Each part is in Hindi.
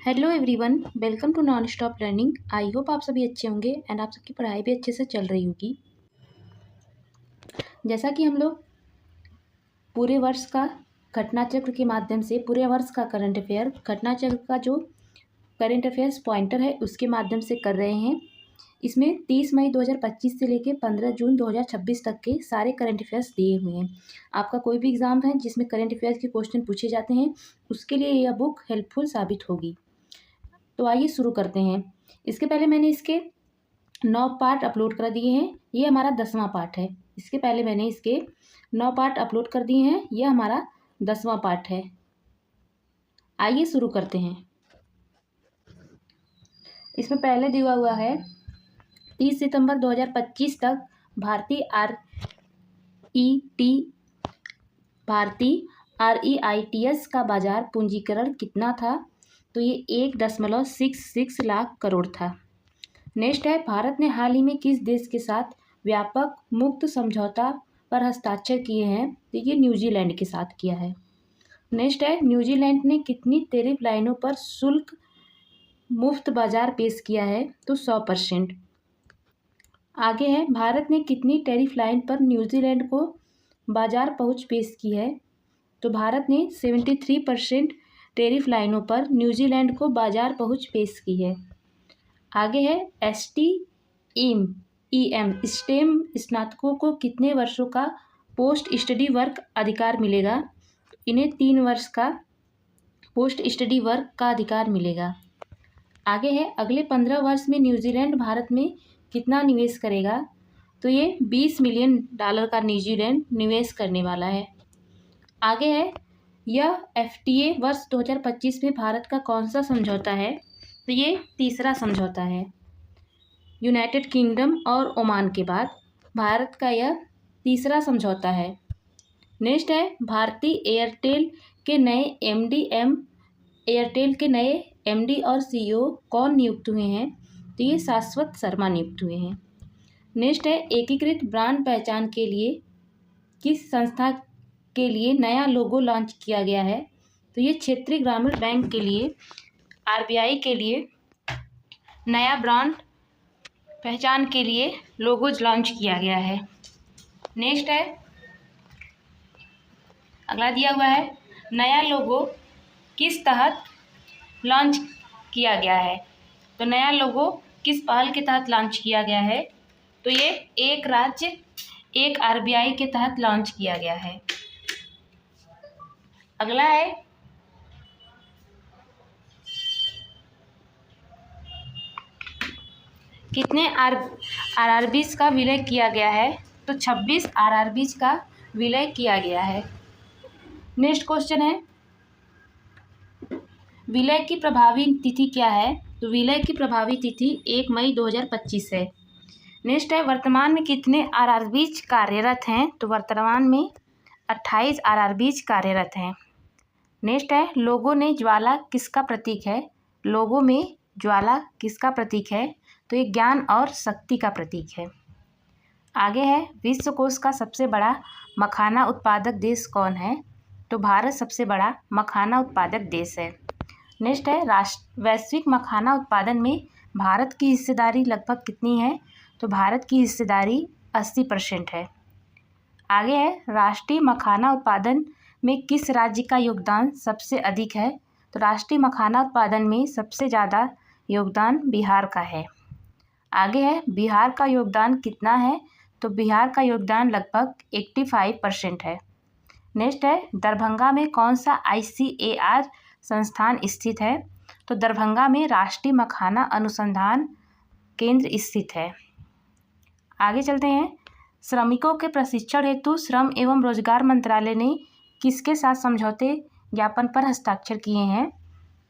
Hello everyone, welcome to non stop learning. I hope आप सभी अच्छे होंगे एंड आप सबकी पढ़ाई भी अच्छे से चल रही होगी। जैसा कि हम लोग पूरे वर्ष का घटना चक्र के माध्यम से पूरे वर्ष का करंट अफेयर घटना चक्र का जो करंट अफेयर्स पॉइंटर है उसके माध्यम से कर रहे हैं। इसमें 30 मई 2025 से लेकर 15 जून 2026 तक के सारे करंट अफेयर्स दिए हुए हैं। आपका कोई भी एग्जाम है जिसमें करंट अफेयर्स के क्वेश्चन पूछे जाते हैं उसके लिए यह बुक हेल्पफुल साबित होगी। तो आइए शुरू करते हैं। इसके पहले मैंने इसके 9 पार्ट अपलोड कर दिए हैं। ये हमारा 10वां पार्ट है। इसके पहले मैंने इसके 9 पार्ट अपलोड कर दिए हैं। ये हमारा 10वां पार्ट है। आइए शुरू करते हैं। इसमें पहले दिया हुआ है 30 सितंबर 2025 तक भारतीय REITs का बाजार पूंजीकरण कितना था। तो ये 1.66 लाख करोड़ था। नेक्स्ट है, भारत ने हाल ही में किस देश के साथ व्यापक मुक्त समझौता पर हस्ताक्षर किए हैं। तो ये न्यूजीलैंड के साथ किया है। नेक्स्ट है, न्यूजीलैंड ने कितनी टैरिफ लाइनों पर शुल्क मुफ्त बाजार पेश किया है। तो 100%। आगे है, भारत ने कितनी टैरिफ लाइन पर न्यूजीलैंड को बाजार पहुंच पेश की है। तो भारत ने 73% टैरिफ लाइनों पर न्यूजीलैंड को बाजार पहुंच पेश की है। आगे है, STEM स्नातकों को कितने वर्षों का पोस्ट स्टडी वर्क अधिकार मिलेगा। इन्हें 3 वर्ष का पोस्ट स्टडी वर्क का अधिकार मिलेगा। आगे है, अगले 15 वर्ष में न्यूजीलैंड भारत में कितना निवेश करेगा। तो ये $20 मिलियन का न्यूजीलैंड निवेश करने वाला है। आगे है, यह FTA वर्ष 2025 में भारत का कौन सा समझौता है। तो ये तीसरा समझौता है। यूनाइटेड किंगडम और ओमान के बाद भारत का यह तीसरा समझौता है। नेक्स्ट है, भारतीय एयरटेल के नए MD और CEO कौन नियुक्त हुए हैं। तो ये शाश्वत शर्मा नियुक्त हुए हैं। नेक्स्ट है, एकीकृत ब्रांड पहचान के लिए किस संस्था के लिए नया लोगो लॉन्च किया गया है। तो ये क्षेत्रीय ग्रामीण बैंक के लिए RBI के लिए नया ब्रांड पहचान के लिए लोगो लॉन्च किया गया है। नेक्स्ट है, अगला दिया हुआ है, नया लोगो किस तहत लॉन्च किया गया है। तो नया लोगो किस पहल के तहत लॉन्च किया गया है। तो ये एक राज्य एक RBI के तहत लॉन्च किया गया है। अगला है, कितने RRBs का विलय किया गया है। तो 26 RRBs का विलय किया गया है। नेक्स्ट क्वेश्चन है, विलय की प्रभावी तिथि क्या है। तो विलय की प्रभावी तिथि 1 मई 2025 है। नेक्स्ट है, वर्तमान में कितने RRBs कार्यरत हैं। तो वर्तमान में 28 RRBs कार्यरत हैं। नेक्स्ट है, लोगों ने ज्वाला किसका प्रतीक है। लोगों में ज्वाला किसका प्रतीक है। तो ये ज्ञान और शक्ति का प्रतीक है। आगे है, विश्व कोश का सबसे बड़ा मखाना उत्पादक देश कौन है। तो भारत सबसे बड़ा मखाना उत्पादक देश है। नेक्स्ट है, वैश्विक मखाना उत्पादन में भारत की हिस्सेदारी लगभग कितनी है। तो भारत की हिस्सेदारी 80% है। आगे है, राष्ट्रीय मखाना उत्पादन में किस राज्य का योगदान सबसे अधिक है। तो राष्ट्रीय मखाना उत्पादन में सबसे ज़्यादा योगदान बिहार का है। आगे है, बिहार का योगदान कितना है। तो बिहार का योगदान लगभग 85% है। नेक्स्ट है, दरभंगा में कौन सा ICAR संस्थान स्थित है। तो दरभंगा में राष्ट्रीय मखाना अनुसंधान केंद्र स्थित है। आगे चलते हैं, श्रमिकों के प्रशिक्षण हेतु श्रम एवं रोजगार मंत्रालय ने किसके साथ समझौते ज्ञापन पर हस्ताक्षर किए हैं।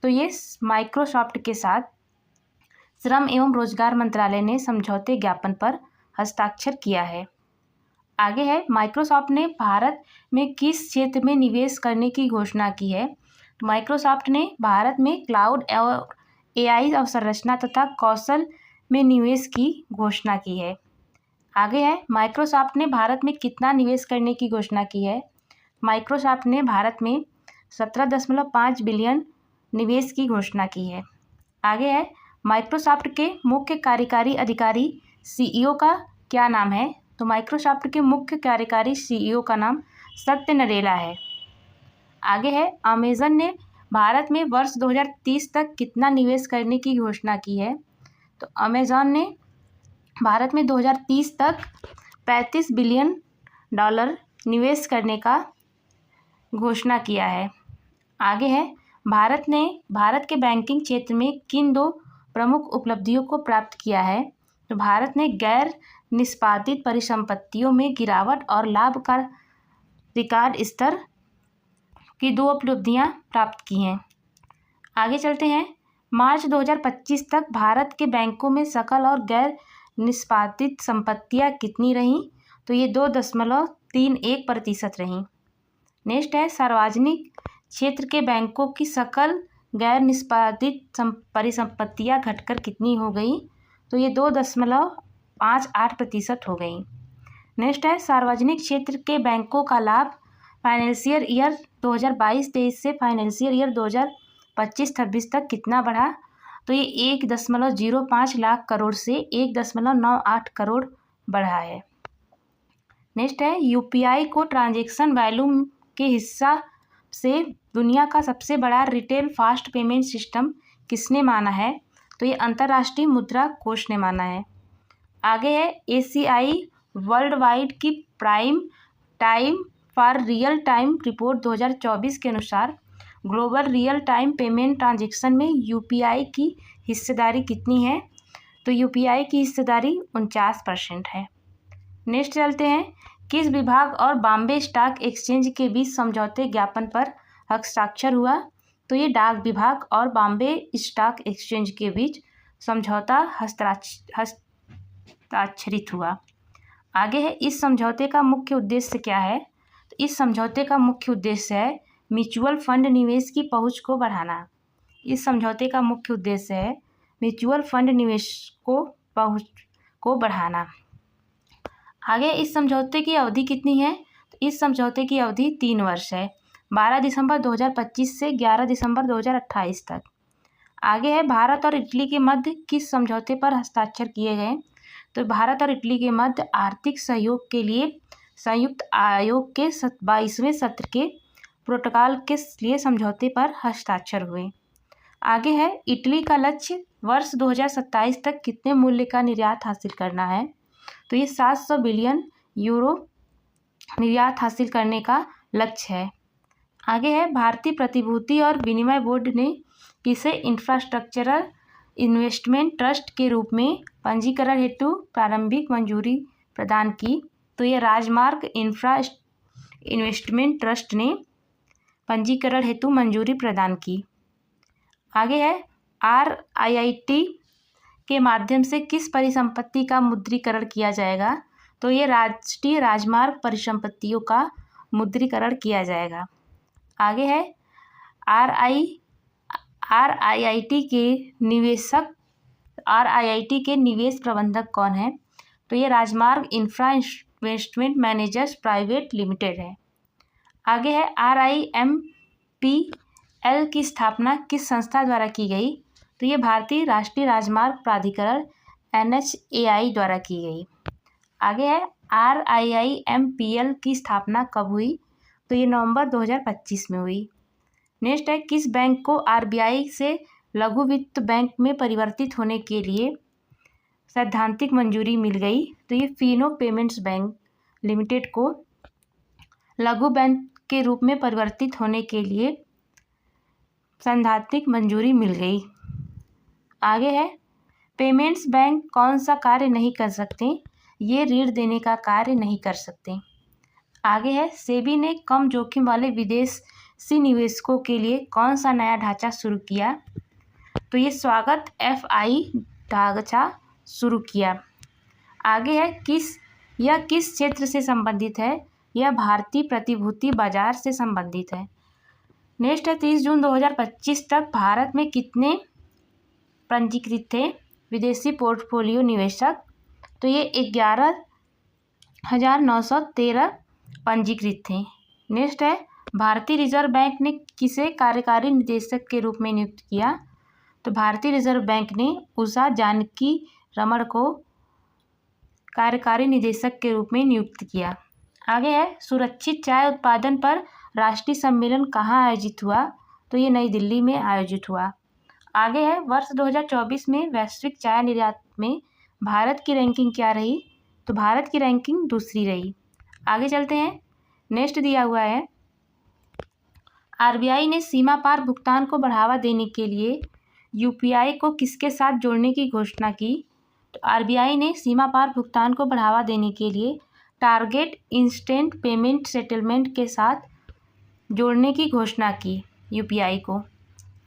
तो ये माइक्रोसॉफ्ट के साथ श्रम एवं रोजगार मंत्रालय ने समझौते ज्ञापन पर हस्ताक्षर किया है। आगे है, माइक्रोसॉफ्ट ने भारत में किस क्षेत्र में निवेश करने की घोषणा की है। तो माइक्रोसॉफ्ट ने भारत में क्लाउड और AI अवसंरचना तथा कौशल में निवेश की घोषणा की है। आगे है, माइक्रोसॉफ्ट ने भारत में कितना निवेश करने की घोषणा की है। माइक्रोसॉफ्ट ने भारत में $17.5 बिलियन निवेश की घोषणा की है। आगे है, माइक्रोसॉफ्ट के मुख्य कार्यकारी अधिकारी CEO का क्या नाम है? तो माइक्रोसॉफ्ट के मुख्य कार्यकारी CEO का नाम सत्य नडेला है। आगे है, अमेज़न ने भारत में वर्ष 2030 तक कितना निवेश करने की घोषणा की है? तो अमेज़न ने भारत में 2030 तक $35 बिलियन निवेश करने का घोषणा किया है। आगे है, भारत के बैंकिंग क्षेत्र में किन 2 प्रमुख उपलब्धियों को प्राप्त किया है? तो भारत ने गैर निष्पादित परिसंपत्तियों में गिरावट और लाभ का रिकॉर्ड स्तर की 2 उपलब्धियां प्राप्त की हैं। आगे चलते हैं, मार्च 2025 तक भारत के बैंकों में सकल और गैर निष्पादित संपत्तियां कितनी रहीं? तो ये 2.31% रहीं। नेक्स्ट है, सार्वजनिक क्षेत्र के बैंकों की सकल गैर निष्पादित परिसंपत्तियां घटकर कितनी हो गई? तो ये 2.58% हो गई। नेक्स्ट है, सार्वजनिक क्षेत्र के बैंकों का लाभ फाइनेंशियल ईयर 2022-23 से फाइनेंशियल ईयर 2025-26 तक कितना बढ़ा? तो ये 1.05 लाख करोड़ से 1.98 करोड़ बढ़ा है। नेक्स्ट है, UPI को ट्रांजैक्शन वॉल्यूम के हिस्सा से दुनिया का सबसे बड़ा रिटेल फास्ट पेमेंट सिस्टम किसने माना है? तो ये अंतर्राष्ट्रीय मुद्रा कोष ने माना है। आगे है, ACI वर्ल्ड वाइड की prime time for real time report 2024 के अनुसार global real time payment transaction में UPI की हिस्सेदारी कितनी है? तो UPI की हिस्सेदारी 49% है। नेक्स्ट चलते हैं, किस विभाग और बॉम्बे स्टॉक एक्सचेंज के बीच समझौते ज्ञापन पर हस्ताक्षर हुआ? तो ये डाक विभाग और बॉम्बे स्टॉक एक्सचेंज के बीच समझौता हस्ताक्षरित हुआ। आगे है, इस समझौते का मुख्य उद्देश्य क्या है? तो इस समझौते का मुख्य उद्देश्य है म्यूचुअल फंड निवेश की पहुंच को बढ़ाना। इस समझौते का मुख्य उद्देश्य है म्यूचुअल फंड निवेश को पहुंच को बढ़ाना। आगे, इस समझौते की अवधि कितनी है? तो इस समझौते की अवधि 3 वर्ष है, 12 दिसंबर 2025 से 11 दिसंबर 2028 तक। आगे है, भारत और इटली के मध्य किस समझौते पर हस्ताक्षर किए गए? तो भारत और इटली के मध्य आर्थिक सहयोग के लिए संयुक्त आयोग के 22वें सत्र के प्रोटोकॉल के लिए समझौते पर हस्ताक्षर हुए। आगे है, इटली का लक्ष्य वर्ष 2027 तक कितने मूल्य का निर्यात हासिल करना है? तो ये 700 बिलियन यूरो निर्यात हासिल करने का लक्ष्य है। आगे है, भारतीय प्रतिभूति और विनिमय बोर्ड ने किसे इंफ्रास्ट्रक्चरल इन्वेस्टमेंट ट्रस्ट के रूप में पंजीकरण हेतु प्रारंभिक मंजूरी प्रदान की? तो ये राजमार्ग इंफ्रा इन्वेस्टमेंट ट्रस्ट ने पंजीकरण हेतु मंजूरी प्रदान की। आगे है, RIIT के माध्यम से किस परिसंपत्ति का मुद्रीकरण किया जाएगा? तो ये राष्ट्रीय राजमार्ग परिसंपत्तियों का मुद्रीकरण किया जाएगा। आगे है, RIIT के निवेश प्रबंधक कौन है? तो ये राजमार्ग infra investment managers private limited है। आगे है, RIMPL की स्थापना किस संस्था द्वारा की गई? तो ये भारतीय राष्ट्रीय राजमार्ग प्राधिकरण NHAI द्वारा की गई। आगे है, RIIMPL की स्थापना कब हुई? तो ये नवंबर 2025 में हुई। नेक्स्ट है, किस बैंक को RBI से लघु वित्त बैंक में परिवर्तित होने के लिए सैद्धांतिक मंजूरी मिल गई? तो ये फीनो पेमेंट्स बैंक लिमिटेड को लघु बैंक के रूप में परिवर्तित होने के लिए सैद्धांतिक मंजूरी मिल गई। आगे है, पेमेंट्स बैंक कौन सा कार्य नहीं कर सकते? ये ऋण देने का कार्य नहीं कर सकते। आगे है, सेबी ने कम जोखिम वाले विदेशी निवेशकों के लिए कौन सा नया ढांचा शुरू किया? तो ये स्वागत FI ढांचा शुरू किया। आगे है, किस क्षेत्र से संबंधित है? यह भारतीय प्रतिभूति बाजार से संबंधित है। नेक्स्ट है, 30 जून 2025 तक भारत में कितने पंजीकृत थे विदेशी पोर्टफोलियो निवेशक? तो ये 11,913 पंजीकृत थे। नेक्स्ट है, भारतीय रिजर्व बैंक ने किसे कार्यकारी निदेशक के रूप में नियुक्त किया? तो भारतीय रिजर्व बैंक ने उषा जानकी रमण को कार्यकारी निदेशक के रूप में नियुक्त किया। आगे है, सुरक्षित चाय उत्पादन पर राष्ट्रीय सम्मेलन कहाँ आयोजित हुआ? तो ये नई दिल्ली में आयोजित हुआ। आगे है, वर्ष 2024 में वैश्विक चाय निर्यात में भारत की रैंकिंग क्या रही? तो भारत की रैंकिंग दूसरी रही। आगे चलते हैं, नेक्स्ट दिया हुआ है, आरबीआई ने सीमा पार भुगतान को बढ़ावा देने के लिए यूपीआई को किसके साथ जोड़ने की घोषणा की? तो आरबीआई ने सीमा पार भुगतान को बढ़ावा देने के लिए टारगेट इंस्टेंट पेमेंट सेटलमेंट के साथ जोड़ने की घोषणा की यूपीआई को।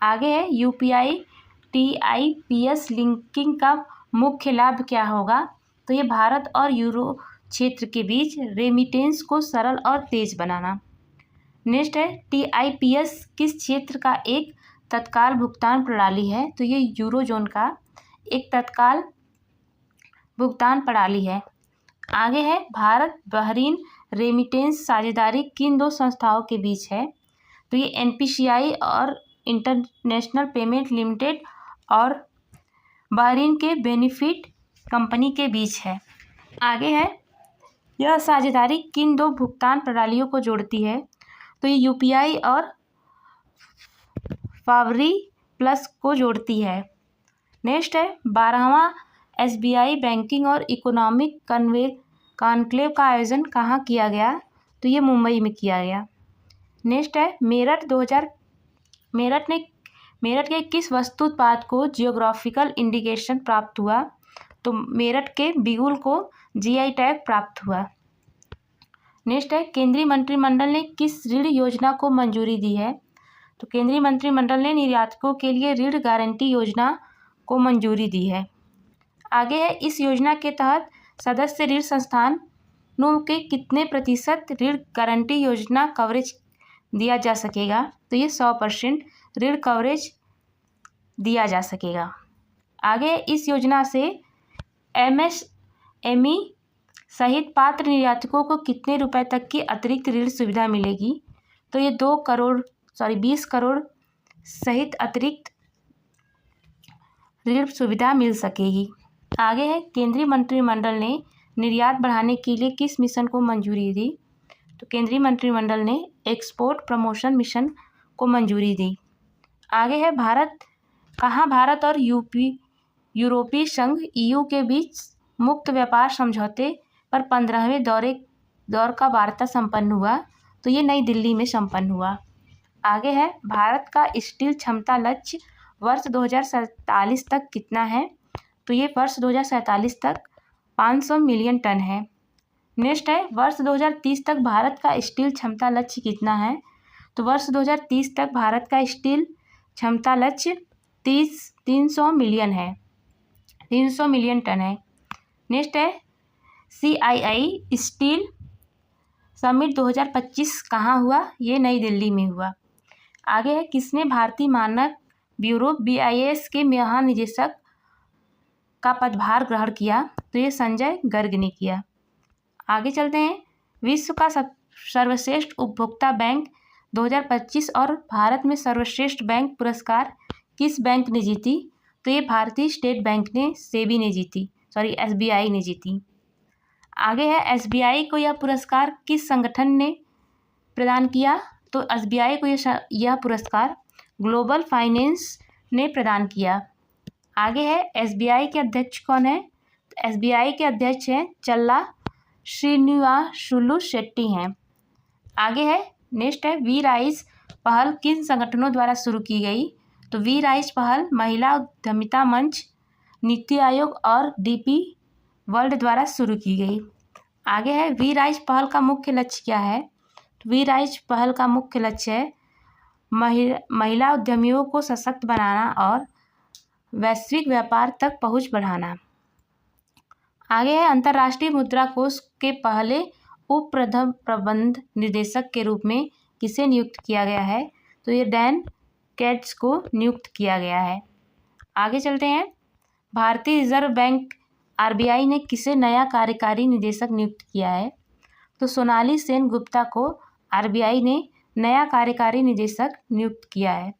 आगे है, यूपीआई टीआईपीएस लिंकिंग का मुख्य लाभ क्या होगा? तो ये भारत और यूरो क्षेत्र के बीच रेमिटेंस को सरल और तेज बनाना। नेक्स्ट है, टीआईपीएस किस क्षेत्र का एक तत्काल भुगतान प्रणाली है? तो ये यूरोजोन का एक तत्काल भुगतान प्रणाली है। आगे है, भारत बहरीन रेमिटेंस साझेदारी किन दो संस्थाओं के बीच है? तो ये एनपीसीआई और इंटरनेशनल पेमेंट लिमिटेड और बहरीन के बेनिफिट कंपनी के बीच है। आगे है, यह साझेदारी किन दो भुगतान प्रणालियों को जोड़ती है? तो ये यूपीआई और फावरी प्लस को जोड़ती है। नेक्स्ट है, 12वां एसबीआई बैंकिंग और इकोनॉमिक कॉन्क्लेव का आयोजन कहाँ किया गया? तो ये मुंबई में किया गया। नेक्स्ट है, मेरठ के किस वस्तु उत्पाद को जियोग्राफिकल इंडिकेशन प्राप्त हुआ? तो मेरठ के बिगुल को जीआई टैग प्राप्त हुआ। नेक्स्ट है, केंद्रीय मंत्रिमंडल ने किस ऋण योजना को मंजूरी दी है? तो केंद्रीय मंत्रिमंडल ने निर्यातकों के लिए ऋण गारंटी योजना को मंजूरी दी है। आगे है, इस योजना के तहत सदस्य ऋण संस्थानों के कितने प्रतिशत ऋण गारंटी योजना कवरेज दिया जा सकेगा? तो ये 100% ऋण कवरेज दिया जा सकेगा। आगे, इस योजना से एमएसएमई सहित पात्र निर्यातकों को कितने रुपए तक की अतिरिक्त ऋण सुविधा मिलेगी? तो ये 20 करोड़ सहित अतिरिक्त ऋण सुविधा मिल सकेगी। आगे है, केंद्रीय मंत्रिमंडल ने निर्यात बढ़ाने के लिए किस मिशन को मंजूरी दी? तो केंद्रीय मंत्रिमंडल ने एक्सपोर्ट प्रमोशन मिशन को मंजूरी दी। आगे है, भारत और यूरोपीय संघ ईयू के बीच मुक्त व्यापार समझौते पर 15वें दौर का वार्ता संपन्न हुआ? तो ये नई दिल्ली में संपन्न हुआ। आगे है, भारत का स्टील क्षमता लक्ष्य वर्ष 2047 तक कितना है? तो ये वर्ष 2047 तक 500 मिलियन टन है। नेक्स्ट है, वर्ष 2030 तक भारत का स्टील क्षमता लक्ष्य कितना है? तो वर्ष 2030 तक भारत का स्टील क्षमता लक्ष्य 300 मिलियन टन है। नेक्स्ट है, CII स्टील समिट 2025 कहाँ हुआ? ये नई दिल्ली में हुआ। आगे है, किसने भारतीय मानक ब्यूरो BIS के महानिदेशक का पदभार ग्रहण किया? तो ये संजय गर्ग ने किया। आगे चलते हैं, विश्व का सर्वश्रेष्ठ उपभोक्ता बैंक 2025 और भारत में सर्वश्रेष्ठ बैंक पुरस्कार किस बैंक ने जीती? तो ये भारतीय स्टेट बैंक ने SBI ने जीती। आगे है, SBI को यह पुरस्कार किस संगठन ने प्रदान किया? तो SBI को यह पुरस्कार ग्लोबल फाइनेंस ने प्रदान किया। आगे है, SBI के अध्यक्ष कौन है? तो SBI के अध्यक्ष हैं चल्ला श्रीनिवासुलु शेट्टी हैं। आगे है, नेक्स्ट है, वी राइज पहल किन संगठनों द्वारा शुरू की गई? तो वी राइज पहल महिला उद्यमिता मंच, नीति आयोग और DP वर्ल्ड द्वारा शुरू की गई। आगे है, वी राइज पहल का मुख्य लक्ष्य क्या है? तो वी राइज पहल का मुख्य लक्ष्य है महिला उद्यमियों को सशक्त बनाना और वैश्विक व्यापार तक पहुंच बढ़ाना। आगे है, अंतर्राष्ट्रीय मुद्रा कोष के पहले उप प्रबंध निदेशक के रूप में किसे नियुक्त किया गया है? तो ये डैन कैट्स को नियुक्त किया गया है। आगे चलते हैं, भारतीय रिजर्व बैंक RBI ने किसे नया कार्यकारी निदेशक नियुक्त किया है? तो सोनाली सेन गुप्ता को RBI ने नया कार्यकारी निदेशक नियुक्त किया है।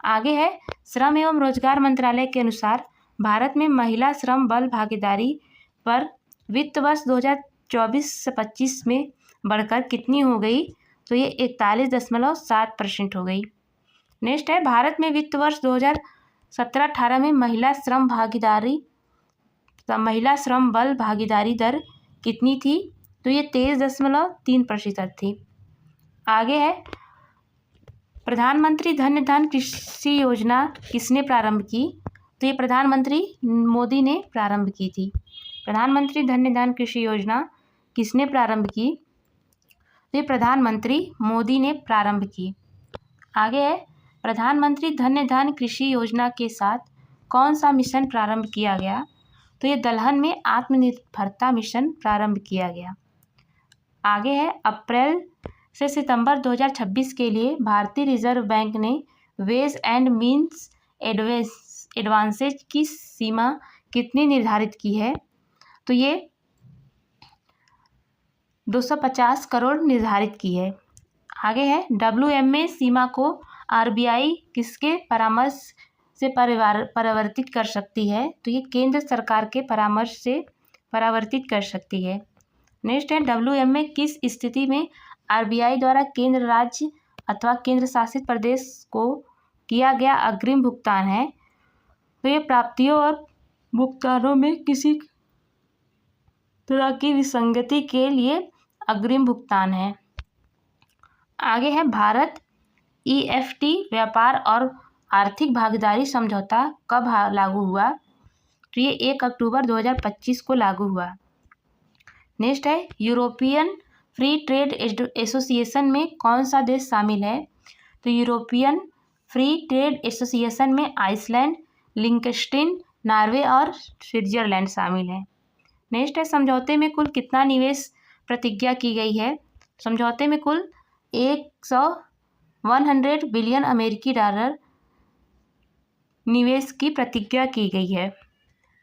आगे है, श्रम एवं रोजगार मंत्रालय के अनुसार भारत में महिला श्रम बल भागीदारी पर वित्त वर्ष 2024 से 25 में बढ़कर कितनी हो गई? तो ये 41.7% हो गई। नेक्स्ट है, भारत में वित्त वर्ष 2017-18 में महिला श्रम बल भागीदारी दर कितनी थी? तो ये 23.3% थी। आगे है, प्रधानमंत्री धन कृषि योजना किसने प्रारंभ की? तो ये प्रधानमंत्री मोदी ने प्रारंभ की थी। प्रधानमंत्री धन कृषि योजना किसने प्रारंभ की? तो ये प्रधानमंत्री मोदी ने प्रारंभ की। आगे है, प्रधानमंत्री धन कृषि योजना के साथ कौन सा मिशन प्रारंभ किया गया? तो ये दलहन में आत्मनिर्भरता मिशन प्रारंभ किया गया। आगे है, अप्रैल से सितंबर 2026 के लिए भारतीय रिजर्व बैंक ने वेज एंड मीन्स एडवांसेज की सीमा कितनी निर्धारित की है? तो ये 250 करोड़ निर्धारित की है। आगे है, WMA सीमा को RBI किसके परामर्श से परिवर्तित कर सकती है? तो ये केंद्र सरकार के परामर्श से परिवर्तित कर सकती है। नेक्स्ट है, WMA किस स्थिति में RBI द्वारा केंद्र राज्य अथवा केंद्र शासित प्रदेश को किया गया अग्रिम भुगतान है? तो ये प्राप्तियों और भुगतानों में किसी तरह की विसंगति के लिए अग्रिम भुगतान है। आगे है, भारत EFT व्यापार और आर्थिक भागीदारी समझौता कब लागू हुआ? तो ये 1 अक्टूबर 2025 को लागू हुआ। नेक्स्ट है, यूरोपियन फ्री ट्रेड एसोसिएशन में कौन सा देश शामिल है? तो यूरोपियन फ्री ट्रेड एसोसिएशन में आइसलैंड, लिंकनस्टेन, नॉर्वे और स्विट्जरलैंड शामिल है। नेक्स्ट है, समझौते में कुल कितना निवेश प्रतिज्ञा की गई है? समझौते में कुल 100 बिलियन अमेरिकी डॉलर निवेश की प्रतिज्ञा की गई है।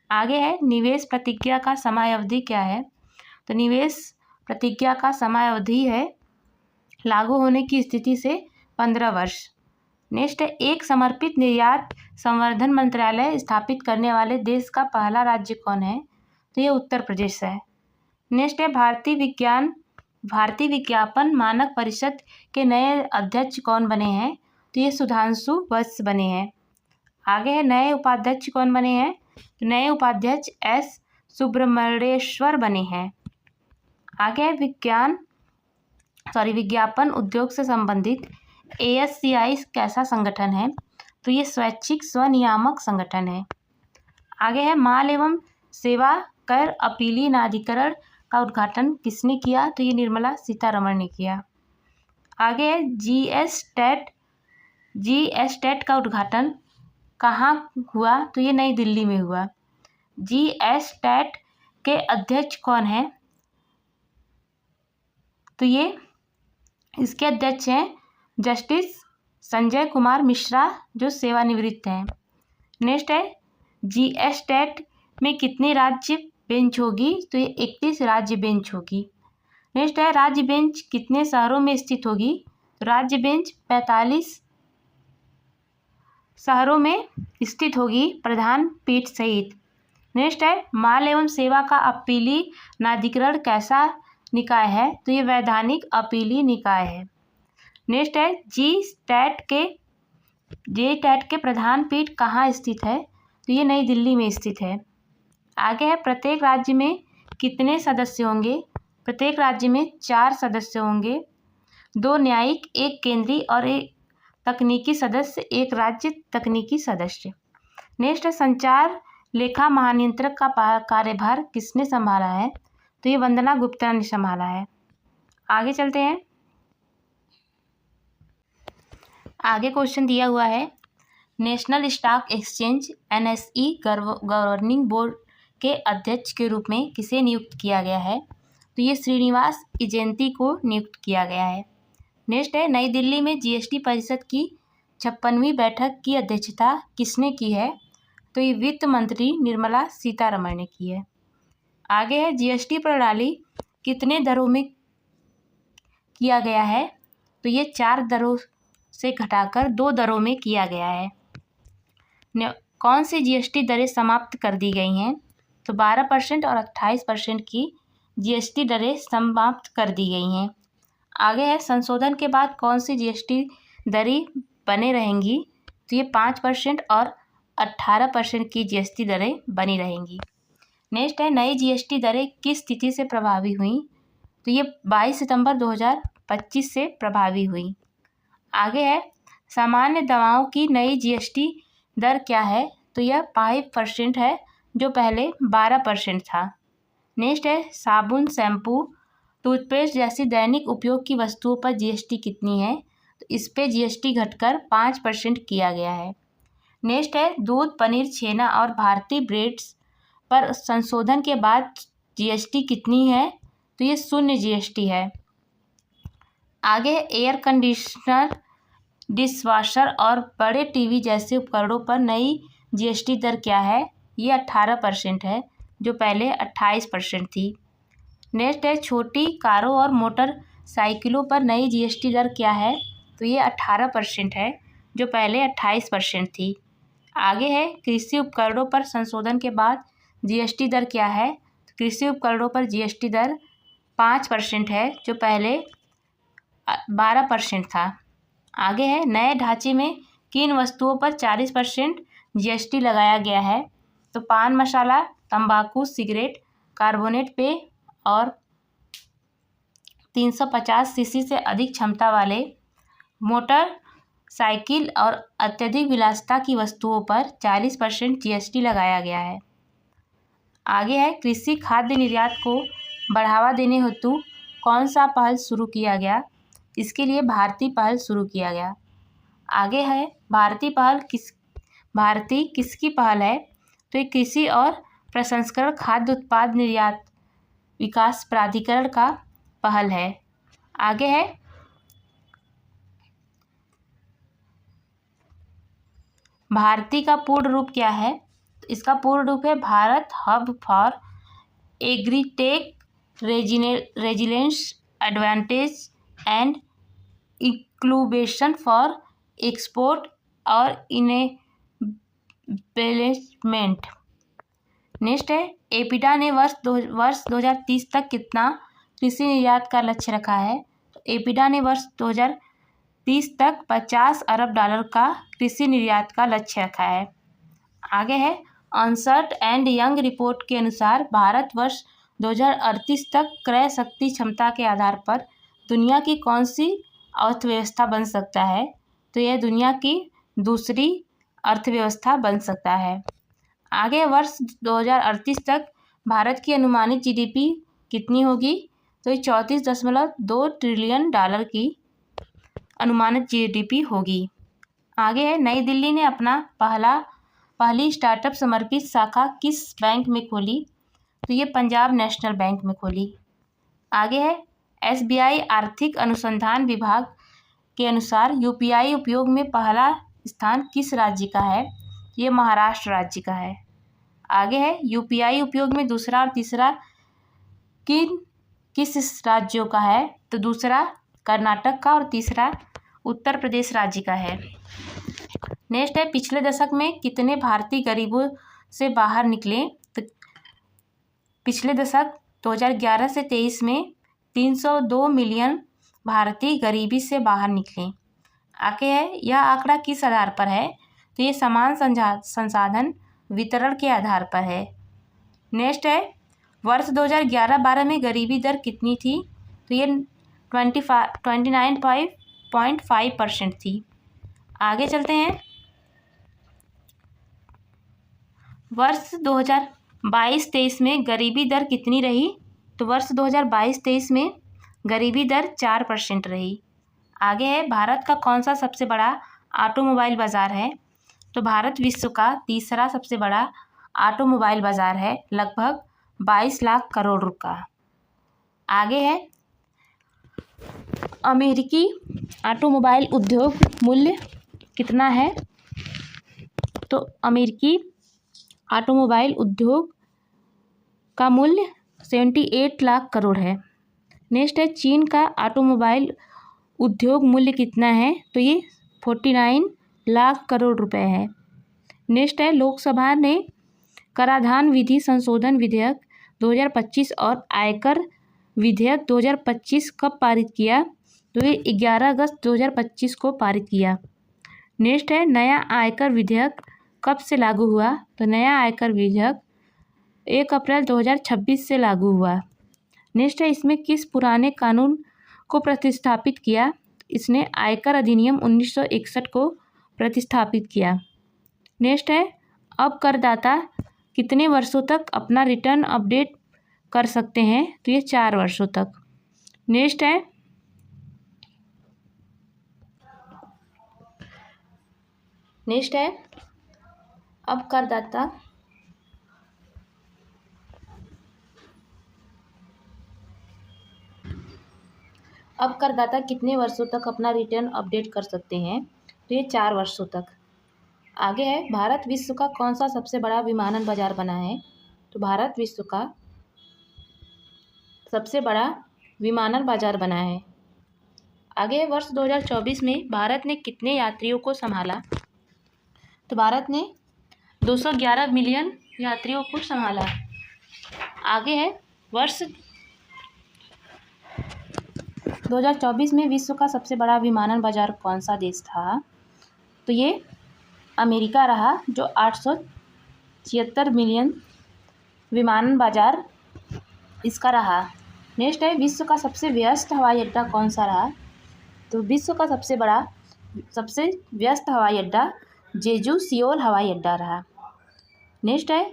आगे है, निवेश प्रतिज्ञा का समयावधि क्या है? तो निवेश प्रतिज्ञा का समयावधि है लागू होने की स्थिति से 15 वर्ष। नेक्स्ट है, एक समर्पित निर्यात संवर्धन मंत्रालय स्थापित करने वाले देश का पहला राज्य कौन है? तो ये उत्तर प्रदेश है। नेक्स्ट है, भारतीय विज्ञापन मानक परिषद के नए अध्यक्ष कौन बने हैं? तो ये सुधांशु वत्स बने हैं। आगे है, नए उपाध्यक्ष कौन बने हैं? तो नए उपाध्यक्ष S सुब्रमण्येश्वर बने हैं। आगे है, विज्ञापन उद्योग से संबंधित ASCI कैसा संगठन है? तो ये स्वैच्छिक स्वनियामक संगठन है। आगे है, माल एवं सेवा कर अपीलीनाधिकरण का उद्घाटन किसने किया? तो ये निर्मला सीतारमण ने किया। आगे है, GSTAT का उद्घाटन कहाँ हुआ? तो ये नई दिल्ली में हुआ। GSTAT के अध्यक्ष कौन है? तो ये इसके अध्यक्ष हैं जस्टिस संजय कुमार मिश्रा, जो सेवानिवृत्त हैं। नेक्स्ट है, GSTAT में कितनी राज्य बेंच होगी? तो ये 31 राज्य बेंच होगी। नेक्स्ट है, राज्य बेंच कितने शहरों में स्थित होगी? तो राज्य बेंच 45 शहरों में स्थित होगी, प्रधान पीठ सहित। नेक्स्ट है, माल एवं सेवा का अपीलीनाधिकरण कैसा निकाय है? तो ये वैधानिक अपीली निकाय है। नेक्स्ट है, GSTAT के प्रधान पीठ कहाँ स्थित है? तो ये नई दिल्ली में स्थित है। आगे है, प्रत्येक राज्य में कितने सदस्य होंगे? प्रत्येक राज्य में 4 सदस्य होंगे, 2 न्यायिक, 1 केंद्रीय और 1 तकनीकी सदस्य, 1 राज्य तकनीकी सदस्य। नेक्स्ट है, संचार लेखा महानियंत्रक का कार्यभार किसने संभाला है? तो ये वंदना गुप्ता ने संभाला है। आगे चलते हैं। आगे क्वेश्चन दिया हुआ है, national stock exchange NSE governing board के अध्यक्ष के रूप में किसे नियुक्त किया गया है? तो ये श्रीनिवास इजेंती को नियुक्त किया गया है। नेक्स्ट है, नई दिल्ली में GST परिषद की 56वीं बैठक की अध्यक्षता किसने की है? तो ये वित्त मंत्री निर्मला सीतारमण ने की है। आगे है, GST प्रणाली कितने दरों में किया गया है? तो ये 4 दरों से घटाकर 2 दरों में किया गया है। कौन सी जीएसटी दरें समाप्त कर दी गई हैं? तो 12% और 28% की जीएसटी दरें समाप्त कर दी गई हैं। आगे है, संशोधन के बाद कौन सी जीएसटी दरें बने रहेंगी? तो ये 5% और 18% की जीएसटी दरें बनी रहेंगी। नेक्स्ट है, नई जीएसटी दरें किस तिथि से प्रभावी हुई? तो ये 22 सितंबर 2025 से प्रभावी हुई। आगे है, सामान्य दवाओं की नई जीएसटी दर क्या है? तो यह 5% है, जो पहले 12% था। नेक्स्ट है, साबुन, शैम्पू, टूथपेस्ट जैसी दैनिक उपयोग की वस्तुओं पर जीएसटी कितनी है? तो इस पे जीएसटी घटकर 5% किया गया है। नेक्स्ट है, दूध, पनीर, छेना और भारतीय ब्रेड्स पर संशोधन के बाद जीएसटी कितनी है? तो ये 0 जीएसटी है। आगे एयर कंडीशनर, डिशवॉशर और बड़े टीवी जैसे उपकरणों पर नई जीएसटी दर क्या है? ये 18% है, जो पहले 28% थी। नेक्स्ट है, छोटी कारों और मोटरसाइकिलों पर नई जीएसटी दर क्या है? तो ये 18% है, जो पहले 28% थी। आगे है, कृषि उपकरणों पर संशोधन के बाद जीएसटी दर क्या है? कृषि उपकरणों पर जीएसटी दर 5% है, जो पहले 12% था। आगे है, नए ढांचे में किन वस्तुओं पर 40% जीएसटी लगाया गया है? तो पान मसाला, तंबाकू, सिगरेट, कार्बोनेट पेय और 350 सीसी से अधिक क्षमता वाले मोटर साइकिल और अत्यधिक विलासिता की वस्तुओं पर 40% जीएसटी लगाया गया है। आगे है, कृषि खाद्य निर्यात को बढ़ावा देने हेतु कौन सा पहल शुरू किया गया? इसके लिए भारतीय पहल शुरू किया गया। आगे है, भारतीय किसकी पहल है? तो ये कृषि और प्रसंस्करण खाद्य उत्पाद निर्यात विकास प्राधिकरण का पहल है। आगे है, भारती का पूर्ण रूप क्या है? तो इसका पूर्ण रूप है Bharat hub for agritech resilience advantage and incubation for export और इनेबलमेंट। नेक्स्ट है, एपिडा ने वर्ष 2030 तक कितना कृषि निर्यात का लक्ष्य रखा है? तो एपिडा ने वर्ष 2030 तक $50 अरब का कृषि निर्यात का लक्ष्य रखा है। आगे है, अर्नस्ट एंड यंग रिपोर्ट के अनुसार भारत वर्ष 2038 तक क्रय शक्ति क्षमता के आधार पर दुनिया की कौन सी अर्थव्यवस्था बन सकता है? तो यह दुनिया की दूसरी अर्थव्यवस्था बन सकता है। आगे वर्ष 2038 तक भारत की अनुमानित जीडीपी कितनी होगी? तो ये $34.2 ट्रिलियन की अनुमानित जीडीपी होगी। आगे है, नई दिल्ली ने अपना पहली स्टार्टअप समर्पित शाखा किस बैंक में खोली? तो ये पंजाब नेशनल बैंक में खोली। आगे है, एसबीआई आर्थिक अनुसंधान विभाग के अनुसार यूपीआई उपयोग में पहला स्थान किस राज्य का है? ये महाराष्ट्र राज्य का है। आगे है, यूपीआई उपयोग में दूसरा और तीसरा किस राज्यों का है? तो दूसरा कर्नाटक का और तीसरा उत्तर प्रदेश राज्य का है। नेक्स्ट है, पिछले दशक में कितने भारतीय गरीबों से बाहर निकले? तो पिछले दशक 2011 से 23 में 302 मिलियन भारतीय गरीबी से बाहर निकले। आगे है, यह आंकड़ा किस आधार पर है? तो ये समान संसाधन वितरण के आधार पर है। नेक्स्ट है, वर्ष 2011-12 में गरीबी दर कितनी थी? तो ये 29.5% थी। आगे चलते हैं, वर्ष 2022-23 में गरीबी दर कितनी रही? तो वर्ष 2022-23 में गरीबी दर 4% रही। आगे है, भारत का कौन सा सबसे बड़ा ऑटोमोबाइल बाज़ार है? तो भारत विश्व का तीसरा सबसे बड़ा ऑटोमोबाइल बाज़ार है, लगभग 22 लाख करोड़ का। आगे है, अमेरिकी ऑटोमोबाइल उद्योग मूल्य कितना है? तो अमेरिकी ऑटोमोबाइल उद्योग का मूल्य 78 लाख करोड़ है। नेक्स्ट है, चीन का ऑटोमोबाइल उद्योग मूल्य कितना है, तो ये 49 लाख करोड़ रुपए है। नेक्स्ट है, लोकसभा ने कराधान विधि संशोधन विधेयक 2025 और आयकर विधेयक 2025 कब पारित किया, तो ये 11 अगस्त 2025 को पारित किया। नेक्स्ट है, नया आयकर विधेयक कब से लागू हुआ, तो नया आयकर विधेयक 1 अप्रैल 2026 से लागू हुआ। नेक्स्ट है, इसमें किस पुराने कानून को प्रतिस्थापित किया, इसने आयकर अधिनियम 1961 को प्रतिस्थापित किया। नेक्स्ट है, अब करदाता कितने वर्षों तक अपना रिटर्न अपडेट कर सकते हैं, तो ये 4 वर्षों तक। नेक्स्ट है, अब करदाता कितने वर्षों तक अपना रिटर्न अपडेट कर सकते हैं, तो ये 4 वर्षों तक। आगे है, भारत विश्व का कौन सा सबसे बड़ा विमानन बाजार बना है, तो भारत विश्व का सबसे बड़ा विमानन बाजार बना है। आगे वर्ष 2024 में भारत ने कितने यात्रियों को संभाला, तो भारत ने 211 मिलियन यात्रियों को संभाला। आगे है, वर्ष 2024 में विश्व का सबसे बड़ा विमानन बाजार कौन सा देश था, तो ये अमेरिका रहा, जो 876 मिलियन विमानन बाजार इसका रहा। नेक्स्ट है, विश्व का सबसे व्यस्त हवाई अड्डा कौन सा रहा, तो विश्व का सबसे व्यस्त हवाई अड्डा जेजू सियोल हवाई अड्डा रहा। नेक्स्ट है,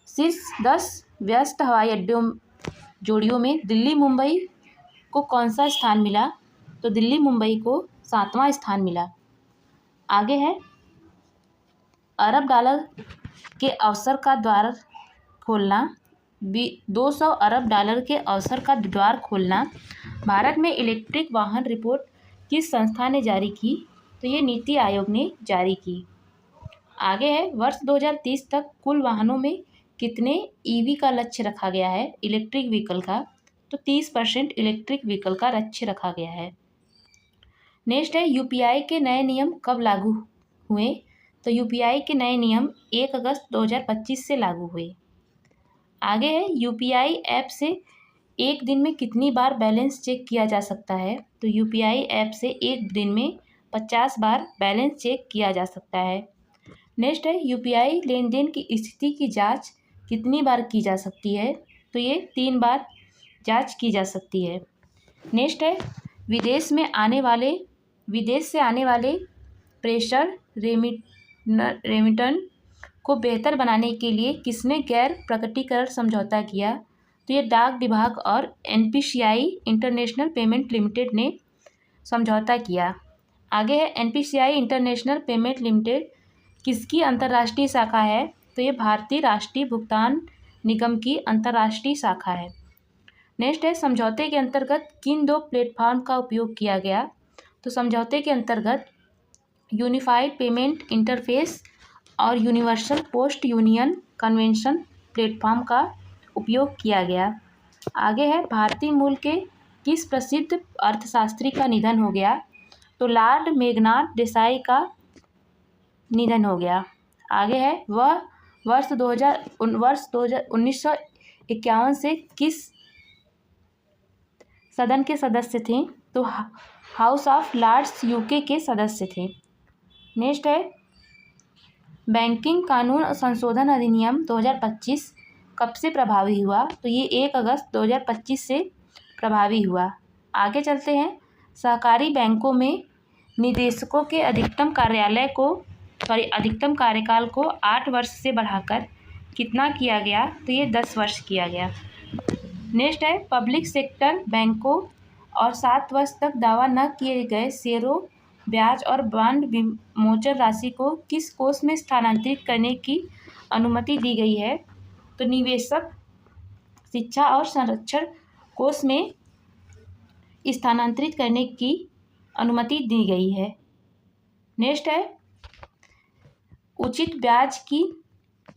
शीर्ष 10 व्यस्त हवाई अड्डों जोड़ियों में दिल्ली मुंबई को कौन सा स्थान मिला, तो दिल्ली मुंबई को 7वां स्थान मिला। आगे है, अरब डॉलर के अवसर का द्वार खोलना, 200 अरब डॉलर के अवसर का द्वार खोलना भारत में इलेक्ट्रिक वाहन रिपोर्ट किस संस्था ने जारी की, तो ये नीति आयोग ने जारी की। आगे है, वर्ष 2030 तक कुल वाहनों में कितने ईवी का लक्ष्य रखा गया है, इलेक्ट्रिक व्हीकल का, तो 30% इलेक्ट्रिक व्हीकल का लक्ष्य रखा गया है। नेक्स्ट है, यूपीआई के नए नियम कब लागू हुए, तो यूपीआई के नए नियम 1 अगस्त 2025 से लागू हुए। आगे है, यूपीआई ऐप से एक दिन में कितनी बार बैलेंस चेक किया जा सकता है, तो यूपीआई ऐप से एक दिन में 50 बार बैलेंस चेक किया जा सकता है। नेक्स्ट है, यूपीआई लेन देन की स्थिति की जांच कितनी बार की जा सकती है, तो ये 3 बार जांच की जा सकती है। नेक्स्ट है, विदेश से आने वाले प्रेषण रेमिटन को बेहतर बनाने के लिए किसने गैर प्रकटीकरण समझौता किया, तो ये डाक विभाग और एनपीसीआई इंटरनेशनल पेमेंट लिमिटेड ने समझौता किया। आगे है, एनपीसीआई इंटरनेशनल पेमेंट लिमिटेड किसकी अंतर्राष्ट्रीय शाखा है, तो ये भारतीय राष्ट्रीय भुगतान निगम की अंतर्राष्ट्रीय शाखा है। नेक्स्ट है, समझौते के अंतर्गत किन 2 प्लेटफॉर्म का उपयोग किया गया, तो समझौते के अंतर्गत यूनिफाइड पेमेंट इंटरफेस और universal post union convention platform का उपयोग किया गया। आगे है, भारतीय मूल के किस प्रसिद्ध अर्थशास्त्री का निधन हो गया, तो लॉर्ड मेघनाथ देसाई का निधन हो गया। आगे है, वह वर्ष 1951 से किस सदन के सदस्य थे, तो हाउस ऑफ लॉर्ड्स यूके के सदस्य थे। नेक्स्ट है, बैंकिंग कानून संशोधन अधिनियम 2025 कब से प्रभावी हुआ, तो ये 1 अगस्त 2025 से प्रभावी हुआ। आगे चलते हैं, सहकारी बैंकों में निदेशकों के अधिकतम कार्यकाल को 8 वर्ष से बढ़ाकर कितना किया गया, तो ये 10 वर्ष किया गया। नेक्स्ट है, पब्लिक सेक्टर बैंकों और 7 वर्ष तक दावा न किए गए शेयरों, ब्याज और बॉन्ड विमोचन राशि को किस कोष में स्थानांतरित करने की अनुमति दी गई है, तो निवेशक शिक्षा और संरक्षण कोष में स्थानांतरित करने की अनुमति दी गई है। नेक्स्ट है, उचित ब्याज की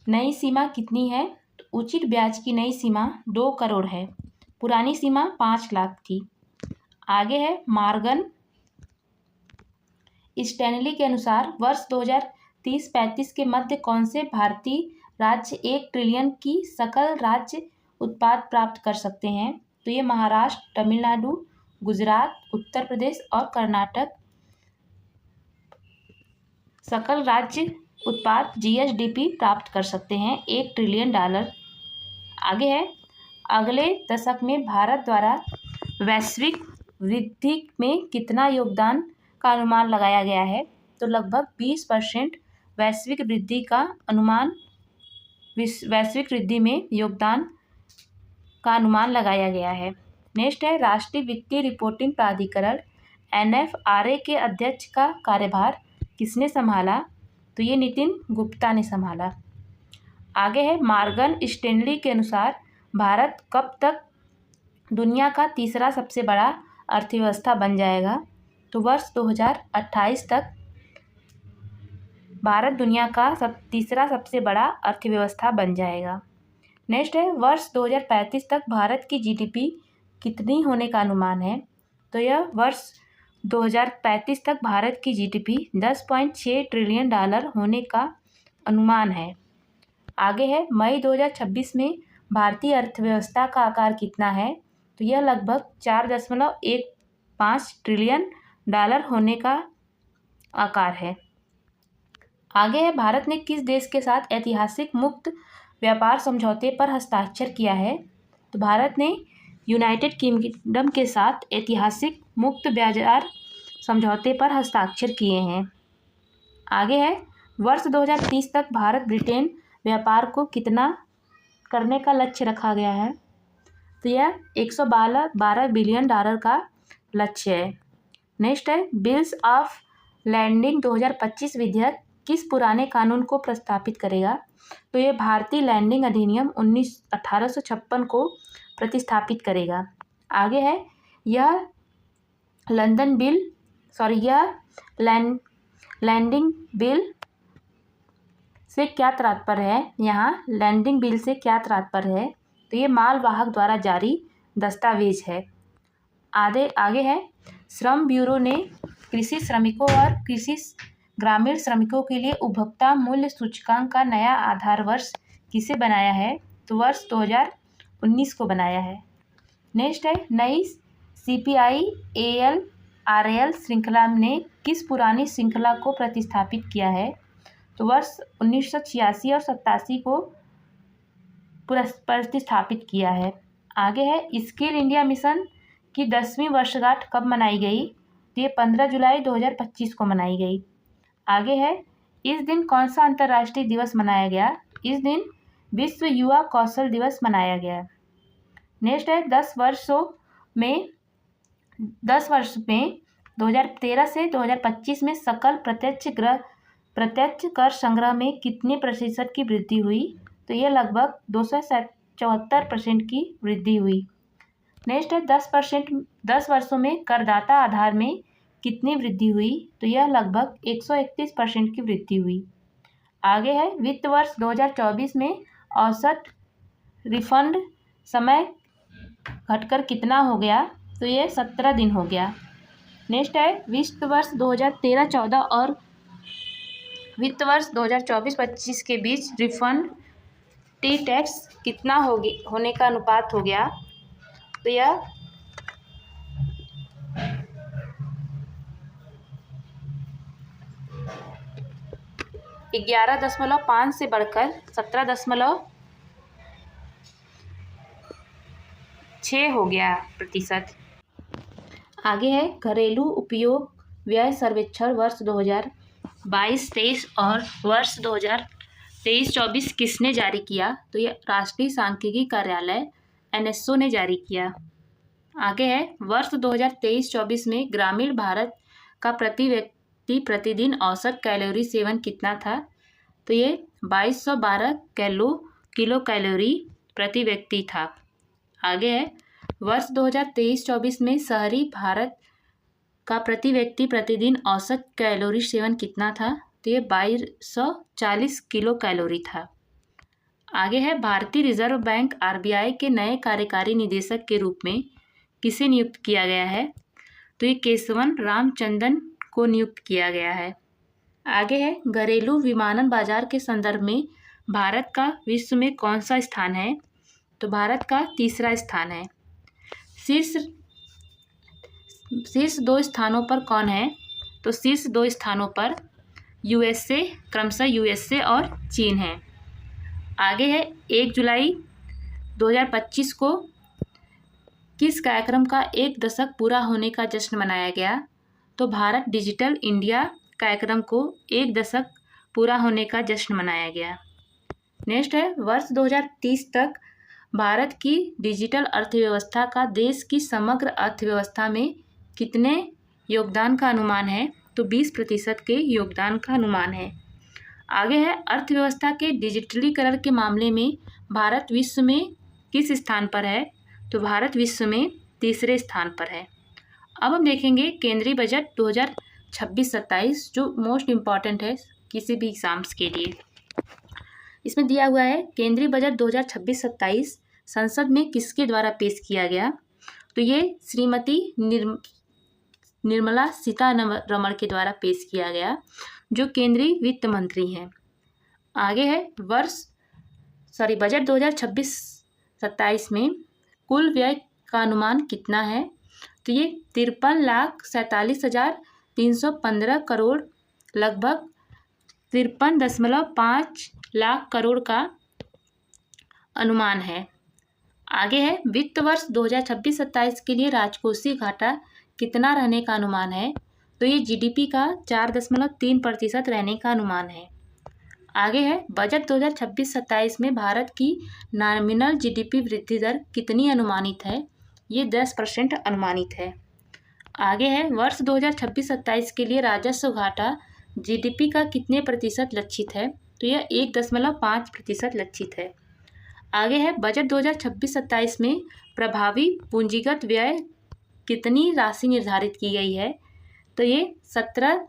नई सीमा कितनी है, तो उचित ब्याज की नई सीमा 2 करोड़ है, पुरानी सीमा 5 लाख थी। आगे है, मॉर्गन स्टैनली के अनुसार वर्ष 2030-35 के मध्य कौन से भारतीय राज्य 1 ट्रिलियन की सकल राज्य उत्पाद प्राप्त कर सकते हैं? तो ये महाराष्ट्र, तमिलनाडु, गुजरात, उत्तर प्रदेश और कर्नाटक सकल राज्य उत्पाद GSDP प्राप्त कर सकते हैं, $1 ट्रिलियन। आगे है, अगले दशक में भारत द्वारा वैश्विक वृद्धि में कितना योगदान का अनुमान लगाया गया है? तो लगभग 20% वैश्विक वृद्धि का अनुमान, वैश्विक वृद्धि में योगदान का अनुमान लगाया गया है। नेक्स्ट है, राष्ट्रीय वित्तीय रिपोर्टिंग प्राधिकरण NFRA के अध्यक्ष का कार्यभार किसने संभाला? तो ये नितिन गुप्ता ने संभाला। आगे है, मॉर्गन स्टैनली के अनुसार भारत कब तक दुनिया का तीसरा सबसे बड़ा अर्थव्यवस्था बन जाएगा? तो वर्ष 2028 तक भारत दुनिया का तीसरा सबसे बड़ा अर्थव्यवस्था बन जाएगा। नेक्स्ट है, वर्ष 2035 तक भारत की GDP कितनी होने का अनुमान है? तो यह वर्ष 2035 तक भारत की GDP $10.6 ट्रिलियन होने का अनुमान है। आगे है, मई 2026 में भारतीय अर्थव्यवस्था का आकार कितना है? तो यह लगभग $4.15 ट्रिलियन होने का आकार है। आगे है, भारत ने किस देश के साथ ऐतिहासिक मुक्त व्यापार समझौते पर हस्ताक्षर किया है? तो भारत ने यूनाइटेड किंगडम के साथ ऐतिहासिक मुक्त बाजार समझौते पर हस्ताक्षर किए हैं। आगे है, वर्ष 2030 तक भारत ब्रिटेन व्यापार को कितना करने का लक्ष्य रखा गया है? तो यह $112 बिलियन का लक्ष्य है। नेक्स्ट है, बिल्स ऑफ लैंडिंग 2025 विधेयक किस पुराने कानून को प्रस्तावित करेगा? तो यह भारतीय लैंडिंग अधिनियम 1856 को प्रतिस्थापित करेगा। आगे है, यह लैंडिंग बिल से क्या तात्पर्य है? यहाँ लैंडिंग बिल से क्या तात्पर्य है? तो ये मालवाहक द्वारा जारी दस्तावेज है। आगे है, श्रम ब्यूरो ने कृषि श्रमिकों और कृषि ग्रामीण श्रमिकों के लिए उपभोक्ता मूल्य सूचकांक का नया आधार वर्ष किसे बनाया है? तो वर्ष 2019 को बनाया है। नेक्स्ट है, नई CPI-AL-RAL श्रृंखला ने किस पुरानी श्रृंखला को प्रतिस्थापित किया है? तो वर्ष 1986 और 87 को प्रतिस्थापित किया है। आगे है, स्किल इंडिया मिशन की 10वीं वर्षगांठ कब मनाई गई? तो ये 15 जुलाई 2025 को मनाई गई। आगे है, इस दिन कौन सा अंतर्राष्ट्रीय दिवस मनाया गया? इस दिन विश्व युवा कौशल दिवस मनाया गया। नेक्स्ट है, 10 वर्ष में 2013 से 2025 में सकल प्रत्यक्ष कर संग्रह में कितने प्रतिशत की वृद्धि हुई? तो यह लगभग 274% की वृद्धि हुई। नेक्स्ट है, 10 वर्षों में करदाता आधार में कितनी वृद्धि हुई? तो यह लगभग 131% की वृद्धि हुई। आगे है, वित्त वर्ष 2024 में औसत रिफंड समय घटकर कितना हो गया? तो यह 17 दिन हो गया। नेक्स्ट है, वित्त वर्ष 2013-14 और वित्त वर्ष 2024-25 के बीच रिफंड टी टैक्स कितना होने का अनुपात हो गया? तो यह 11.5 से बढ़कर 17.6 हो गया प्रतिशत। आगे है, घरेलू उपयोग व्यय सर्वेक्षण वर्ष 2022-23 और वर्ष 2023-24 किसने जारी किया? तो यह राष्ट्रीय सांख्यिकी कार्यालय NSO ने जारी किया। आगे है, वर्ष 2023-24 में ग्रामीण भारत का प्रति व्यक्ति प्रतिदिन औसत कैलोरी सेवन कितना था? तो ये 2212 किलो कैलोरी प्रति व्यक्ति था। आगे है, वर्ष 2023-24 में शहरी भारत का प्रति व्यक्ति प्रतिदिन औसत कैलोरी सेवन कितना था? तो ये 2240 किलो कैलोरी था। आगे है, भारतीय रिजर्व बैंक RBI के नए कार्यकारी निदेशक के रूप में किसे नियुक्त किया गया है? तो ये केशवन रामचंद्रन को नियुक्त किया गया है। आगे है घरेलू विमानन बाजार के संदर्भ में भारत का विश्व में कौन सा स्थान है? तो भारत का तीसरा स्थान है। शीर्ष 2 स्थानों पर कौन है? तो शीर्ष 2 स्थानों पर यूएसए, क्रमशः यूएसए और चीन है। आगे है 1 जुलाई 2025 को किस कार्यक्रम का 1 दशक पूरा होने का जश्न मनाया गया? तो भारत डिजिटल इंडिया कार्यक्रम को 1 दशक पूरा होने का जश्न मनाया गया। नेक्स्ट है वर्ष 2030 तक भारत की डिजिटल अर्थव्यवस्था का देश की समग्र अर्थव्यवस्था में कितने योगदान का अनुमान है? तो 20% के योगदान का अनुमान है। आगे है अर्थव्यवस्था के डिजिटलीकरण के मामले में भारत विश्व में किस स्थान पर है? तो भारत विश्व में तीसरे स्थान पर है। अब हम देखेंगे केंद्रीय बजट 2026-27 जो मोस्ट इम्पॉर्टेंट है किसी भी एग्जाम्स के लिए। इसमें दिया हुआ है केंद्रीय बजट 2026-27 संसद में किसके द्वारा पेश किया गया? तो ये श्रीमती निर्मला सीतारमण के द्वारा पेश किया गया जो केंद्रीय वित्त मंत्री हैं। आगे है बजट 2026-27 में कुल व्यय का अनुमान कितना है? तो ये 53,47,315 करोड़, लगभग 53.5 लाख करोड़ का अनुमान है। आगे है वित्त वर्ष 2026-27 के लिए राजकोषीय घाटा कितना रहने का अनुमान है? तो ये जीडीपी का 4.3% रहने का अनुमान है। आगे है बजट 2026-27 में भारत की नॉमिनल जीडीपी वृद्धि दर कितनी अनुमानित है? ये 10% अनुमानित है। आगे है वर्ष 2026-27 के लिए राजस्व घाटा जीडीपी का कितने प्रतिशत लक्षित है? तो यह 1.5% लक्षित है। आगे है बजट 2026-27 में प्रभावी पूंजीगत व्यय कितनी राशि निर्धारित की गई है? तो ये 17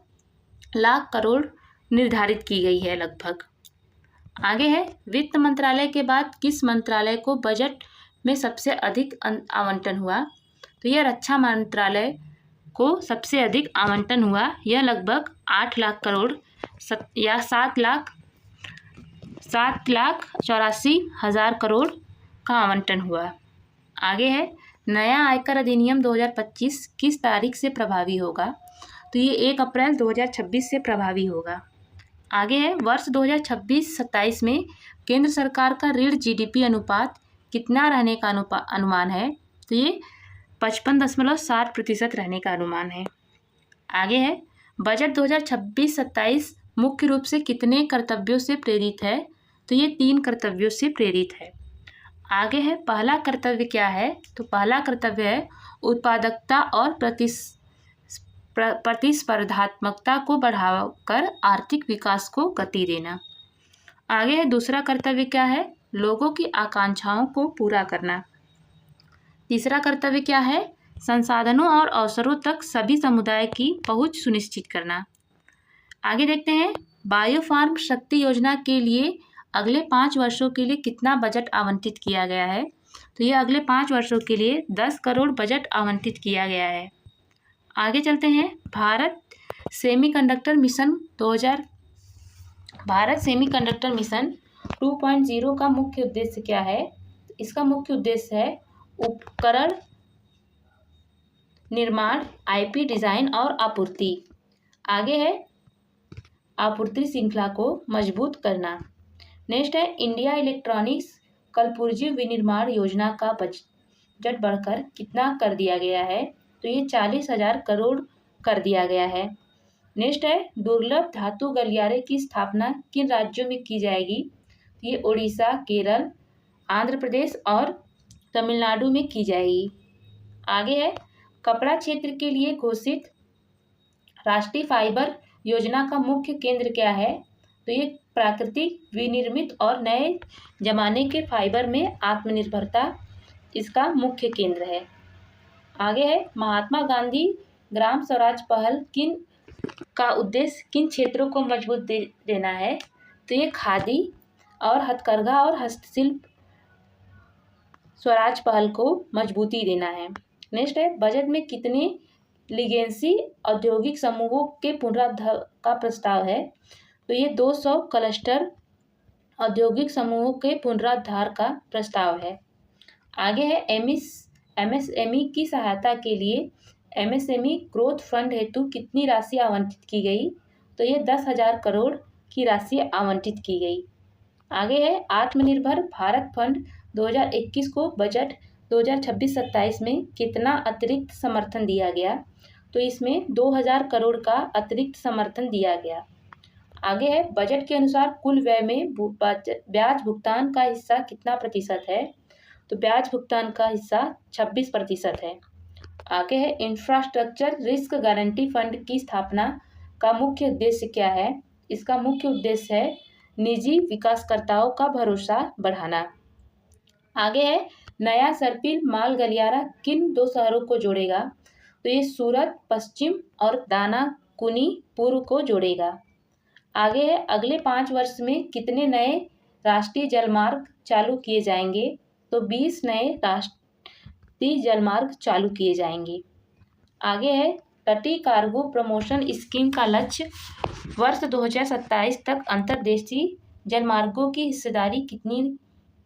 लाख करोड़ निर्धारित की गई है लगभग। आगे है वित्त मंत्रालय के बाद किस मंत्रालय को बजट में सबसे अधिक आवंटन हुआ? तो यह रक्षा मंत्रालय को सबसे अधिक आवंटन हुआ। यह लगभग 8 लाख करोड़ या 7,84,000 करोड़ का आवंटन हुआ। आगे है नया आयकर अधिनियम 2025 किस तारीख से प्रभावी होगा? तो ये 1 अप्रैल 2026 से प्रभावी होगा। आगे है वर्ष 2026-27 में केंद्र सरकार का ऋण जीडीपी अनुपात कितना रहने का अनुमान है? तो ये 55.7% रहने का अनुमान है। आगे है बजट 2026-27 मुख्य रूप से कितने कर्तव्यों से प्रेरित है? तो ये 3 कर्तव्यों से प्रेरित है। आगे है पहला कर्तव्य क्या है? तो पहला कर्तव्य है उत्पादकता और प्रतिस्पर्धात्मकता को बढ़ाकर आर्थिक विकास को गति देना। आगे है दूसरा कर्तव्य क्या है? लोगों की आकांक्षाओं को पूरा करना। तीसरा कर्तव्य क्या है? संसाधनों और अवसरों तक सभी समुदाय की पहुंच सुनिश्चित करना। आगे देखते हैं बायोफार्म शक्ति योजना के लिए अगले 5 वर्षों के लिए कितना बजट आवंटित किया गया है? तो ये अगले 5 वर्षों के लिए 10 करोड़ बजट आवंटित किया गया है। आगे चलते हैं भारत सेमीकंडक्टर मिशन 2.0 का मुख्य उद्देश्य क्या है? इसका मुख्य उद्देश्य है उपकरण निर्माण, आईपी डिजाइन और आपूर्ति। आगे है आपूर्ति श्रृंखला को मजबूत करना। नेक्स्ट है इंडिया इलेक्ट्रॉनिक्स कलपुर्जी विनिर्माण योजना का बजट बढ़कर कितना कर दिया गया है? तो ये 40,000 करोड़ कर दिया गया है। नेक्स्ट है दुर्लभ धातु गलियारे की स्थापना किन राज्यों में की जाएगी? ये उड़ीसा, केरल, आंध्र प्रदेश और तमिलनाडु में की जाएगी। आगे है कपड़ा क्षेत्र के लिए घोषित राष्ट्रीय फाइबर योजना का मुख्य केंद्र क्या है? तो ये प्राकृतिक, विनिर्मित और नए जमाने के फाइबर में आत्मनिर्भरता इसका मुख्य केंद्र है। आगे है महात्मा गांधी ग्राम स्वराज पहल किन का उद्देश्य किन क्षेत्रों को मजबूत देना है? तो ये खादी और हथकरघा और हस्तशिल्प स्वराज पहल को मजबूती देना है। नेक्स्ट है बजट में कितने लीगेंसी औद्योगिक समूहों के पुनरुद्धार का प्रस्ताव है। तो ये 200 क्लस्टर औद्योगिक समूहों के पुनरुद्धार का प्रस्ताव है। आगे है एमएसएमई की सहायता के लिए एमएसएमई ग्रोथ फंड हेतु कितनी राशि आवंटित की गई? तो ये 10,000 करोड़ की राशि आवंटित की गई। आगे है आत्मनिर्भर भारत फंड 2021 को बजट 2026-27 में कितना अतिरिक्त समर्थन दिया गया? तो इसमें 2,000 करोड़ का अतिरिक्त समर्थन दिया गया। आगे है बजट के अनुसार कुल व्यय में ब्याज भुगतान का हिस्सा कितना प्रतिशत है? तो ब्याज भुगतान का हिस्सा 26% है। आगे है इंफ्रास्ट्रक्चर रिस्क गारंटी फंड की स्थापना का मुख्य उद्देश्य क्या है? इसका मुख्य उद्देश्य है निजी विकासकर्ताओं का भरोसा बढ़ाना। आगे है नया सर्पिल माल गलियारा किन 2 शहरों को जोड़ेगा? तो ये सूरत पश्चिम और दानाकुनी पूर्व को जोड़ेगा। आगे है अगले 5 वर्ष में कितने नए राष्ट्रीय जलमार्ग चालू किए जाएंगे? तो 20 नए राष्ट्रीय जलमार्ग चालू किए जाएंगे। आगे है तटीय कार्गो प्रमोशन स्कीम का लक्ष्य वर्ष 2027 तक अंतर्देशीय जलमार्गों की हिस्सेदारी कितनी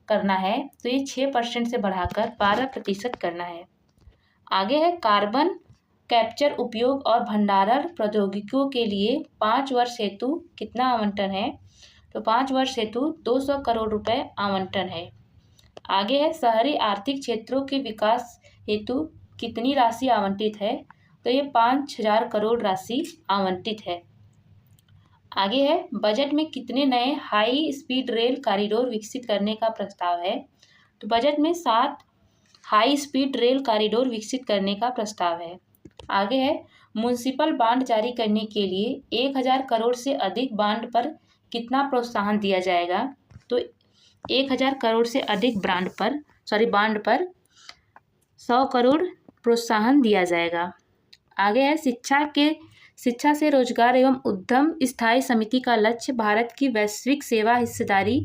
करना है? तो ये 6% से बढ़ाकर 12% करना है। आगे है कार्बन कैप्चर उपयोग और भंडारण प्रौद्योगिकियों के लिए 5 वर्ष हेतु कितना आवंटन है? तो 5 वर्ष हेतु 200 करोड़ रुपए आवंटन है। आगे है शहरी आर्थिक क्षेत्रों के विकास हेतु कितनी राशि आवंटित है? तो ये 5,000 करोड़ राशि आवंटित है। आगे है बजट में कितने नए हाई स्पीड रेल कॉरिडोर विकसित करने का प्रस्ताव है? तो बजट में 7 हाई स्पीड रेल कॉरिडोर विकसित करने का प्रस्ताव है। आगे है म्युनिसिपल बांड जारी करने के लिए 1,000 करोड़ से अधिक बांड पर कितना प्रोत्साहन दिया जाएगा? तो 1,000 करोड़ से अधिक बांड पर 100 करोड़ प्रोत्साहन दिया जाएगा। आगे है शिक्षा से रोजगार एवं उद्यम स्थायी समिति का लक्ष्य भारत की वैश्विक सेवा हिस्सेदारी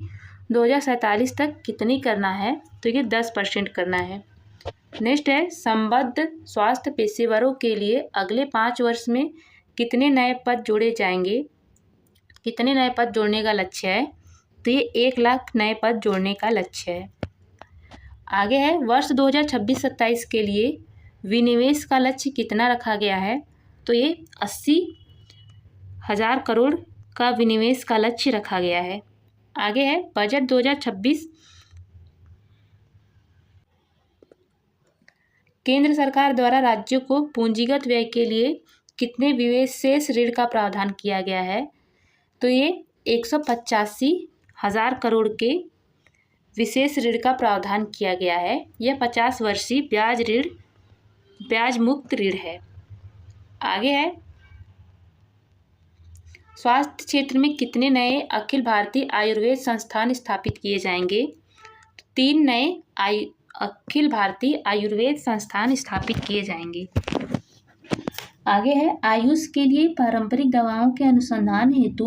2047 तक कितनी करना है? तो ये 10% करना है। नेक्स्ट है संबद्ध स्वास्थ्य पेशेवरों के लिए अगले 5 वर्ष में कितने नए पद जोड़े जाएंगे? कितने नए पद जोड़ने का लक्ष्य है? तो ये 1 लाख नए पद जोड़ने का लक्ष्य है। आगे है वर्ष 2026-27 के लिए विनिवेश का लक्ष्य कितना रखा गया है? तो ये 80,000 करोड़ का विनिवेश का लक्ष्य रखा गया है। आगे है बजट 2026 केंद्र सरकार द्वारा राज्यों को पूंजीगत व्यय के लिए कितने विशेष ऋण का प्रावधान किया गया है? तो ये 185,000 करोड़ के विशेष ऋण का प्रावधान किया गया है। यह 50 वर्षीय ब्याज मुक्त ऋण है। आगे है स्वास्थ्य क्षेत्र में कितने नए अखिल भारतीय आयुर्वेद संस्थान स्थापित किए जाएंगे? 3 नए अखिल भारतीय आयुर्वेद संस्थान स्थापित किए जाएंगे। आगे है आयुष के लिए पारंपरिक दवाओं के अनुसंधान हेतु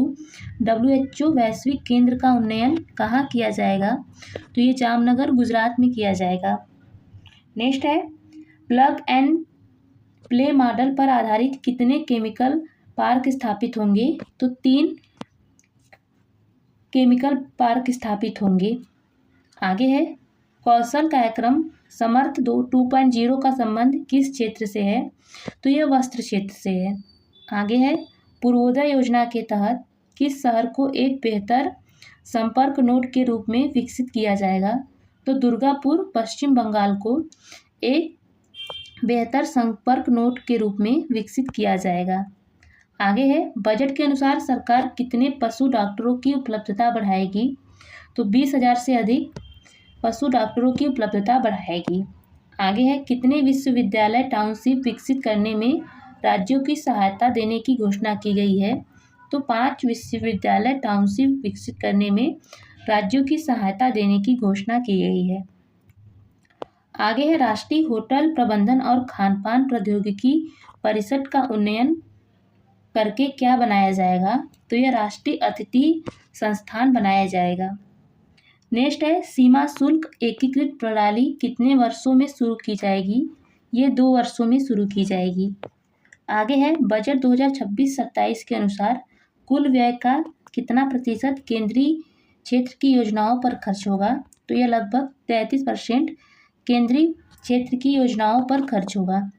WHO वैश्विक केंद्र का उन्नयन कहाँ किया जाएगा? तो ये जामनगर गुजरात में किया जाएगा। नेक्स्ट है प्लग एंड प्ले मॉडल पर आधारित कितने केमिकल पार्क स्थापित होंगे? तो 3 केमिकल पार्क स्थापित होंगे। आगे है कौशल कार्यक्रम समर्थ 2.0 का संबंध किस क्षेत्र से है? तो यह वस्त्र क्षेत्र से है। आगे है पूर्वोदय योजना के तहत किस शहर को एक बेहतर संपर्क नोड के रूप में विकसित किया जाएगा? तो दुर्गापुर पश्चिम बंगाल को एक बेहतर संपर्क नोड के रूप में विकसित किया जाएगा। आगे है बजट के अनुसार सरकार कितने पशु डॉक्टरों की उपलब्धता बढ़ाएगी? तो 20,000 से अधिक पशु डॉक्टरों की उपलब्धता बढ़ाएगी। आगे है कितने विश्वविद्यालय टाउनशिप विकसित करने में राज्यों की सहायता देने की घोषणा की गई है? तो 5 विश्वविद्यालय टाउनशिप विकसित करने में राज्यों की सहायता देने की घोषणा की गई है। आगे है राष्ट्रीय होटल प्रबंधन और खानपान प्रौद्योगिकी परिषद का उन्नयन करके क्या बनाया जाएगा? तो यह राष्ट्रीय अतिथि संस्थान बनाया जाएगा। नेक्स्ट है सीमा शुल्क एकीकृत प्रणाली कितने वर्षों में शुरू की जाएगी? ये 2 वर्षों में शुरू की जाएगी। आगे है बजट 2026-27 के अनुसार कुल व्यय का कितना प्रतिशत केंद्रीय क्षेत्र की योजनाओं पर खर्च होगा? तो यह लगभग 33% केंद्रीय क्षेत्र की योजनाओं पर खर्च होगा।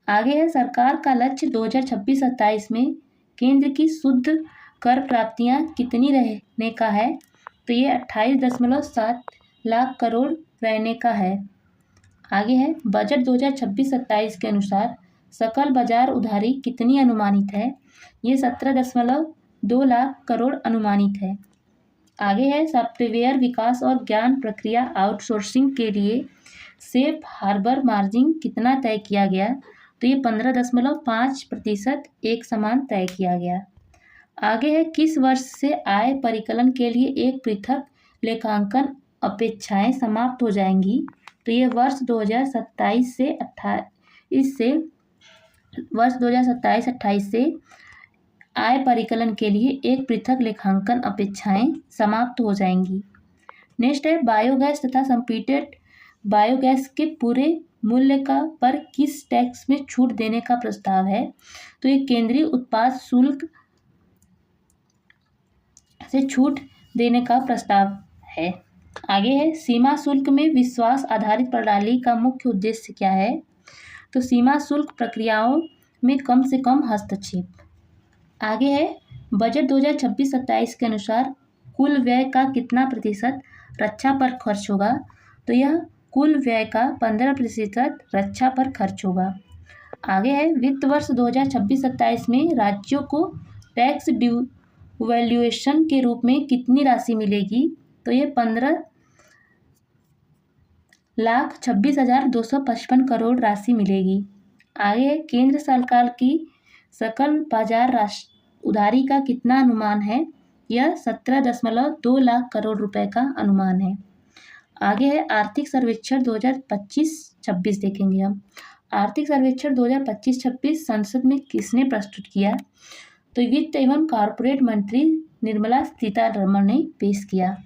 आगे है सरकार का लक्ष्य 2026-27 में केंद्र की शुद्ध कर प्राप्तियां कितनी रहने का है? तो ये 28.7 लाख करोड़ रहने का है। आगे है बजट 2026-27 के अनुसार सकल बाजार उधारी कितनी अनुमानित है? ये 17.2 लाख करोड़ अनुमानित है। आगे है सॉफ्टवेयर विकास और ज्ञान प्रक्रिया आउटसोर्सिंग के लिए सेफ हार्बर मार्जिन कितना तय किया गया? तो ये 15.5% एक समान तय किया गया। आगे है किस वर्ष से आय परिकलन के लिए एक पृथक लेखांकन अपेक्षाएं समाप्त हो जाएंगी? तो ये वर्ष 2027 से 28 से आय परिकलन के लिए एक पृथक लेखांकन अपेक्षाएं समाप्त हो जाएंगी। नेक्स्ट है बायोगैस तथा संपीडित बायोगैस के पूरे मूल्य पर किस टैक्स में छूट देने का प्रस्ताव है? तो ये केंद्रीय उत्पाद शुल्क से छूट देने का प्रस्ताव है। आगे है सीमा शुल्क में विश्वास आधारित प्रणाली का मुख्य उद्देश्य क्या है? तो सीमा शुल्क प्रक्रियाओं में कम से कम हस्तक्षेप। आगे है बजट 2026-27 के अनुसार कुल व्यय का कितना प्रतिशत रक्षा पर खर्च होगा? तो यह कुल व्यय का 15% रक्षा पर खर्च होगा। आगे है वित्त वर्ष 2026-27 में राज्यों को टैक्स डिवैल्यूएशन के रूप में कितनी राशि मिलेगी? तो ये 15,26,255 करोड़ राशि मिलेगी। आगे है केंद्र सरकार की सकल बाजार उधारी का कितना अनुमान है? यह 17.2 लाख करोड़ रुपए का अनुमान है। आगे है आर्थिक सर्वेक्षण 2025-26 देखेंगे हम। आर्थिक सर्वेक्षण 2025-26 संसद में किसने प्रस्तुत किया? तो वित्त एवं कॉर्पोरेट मंत्री निर्मला सीतारमण ने पेश किया।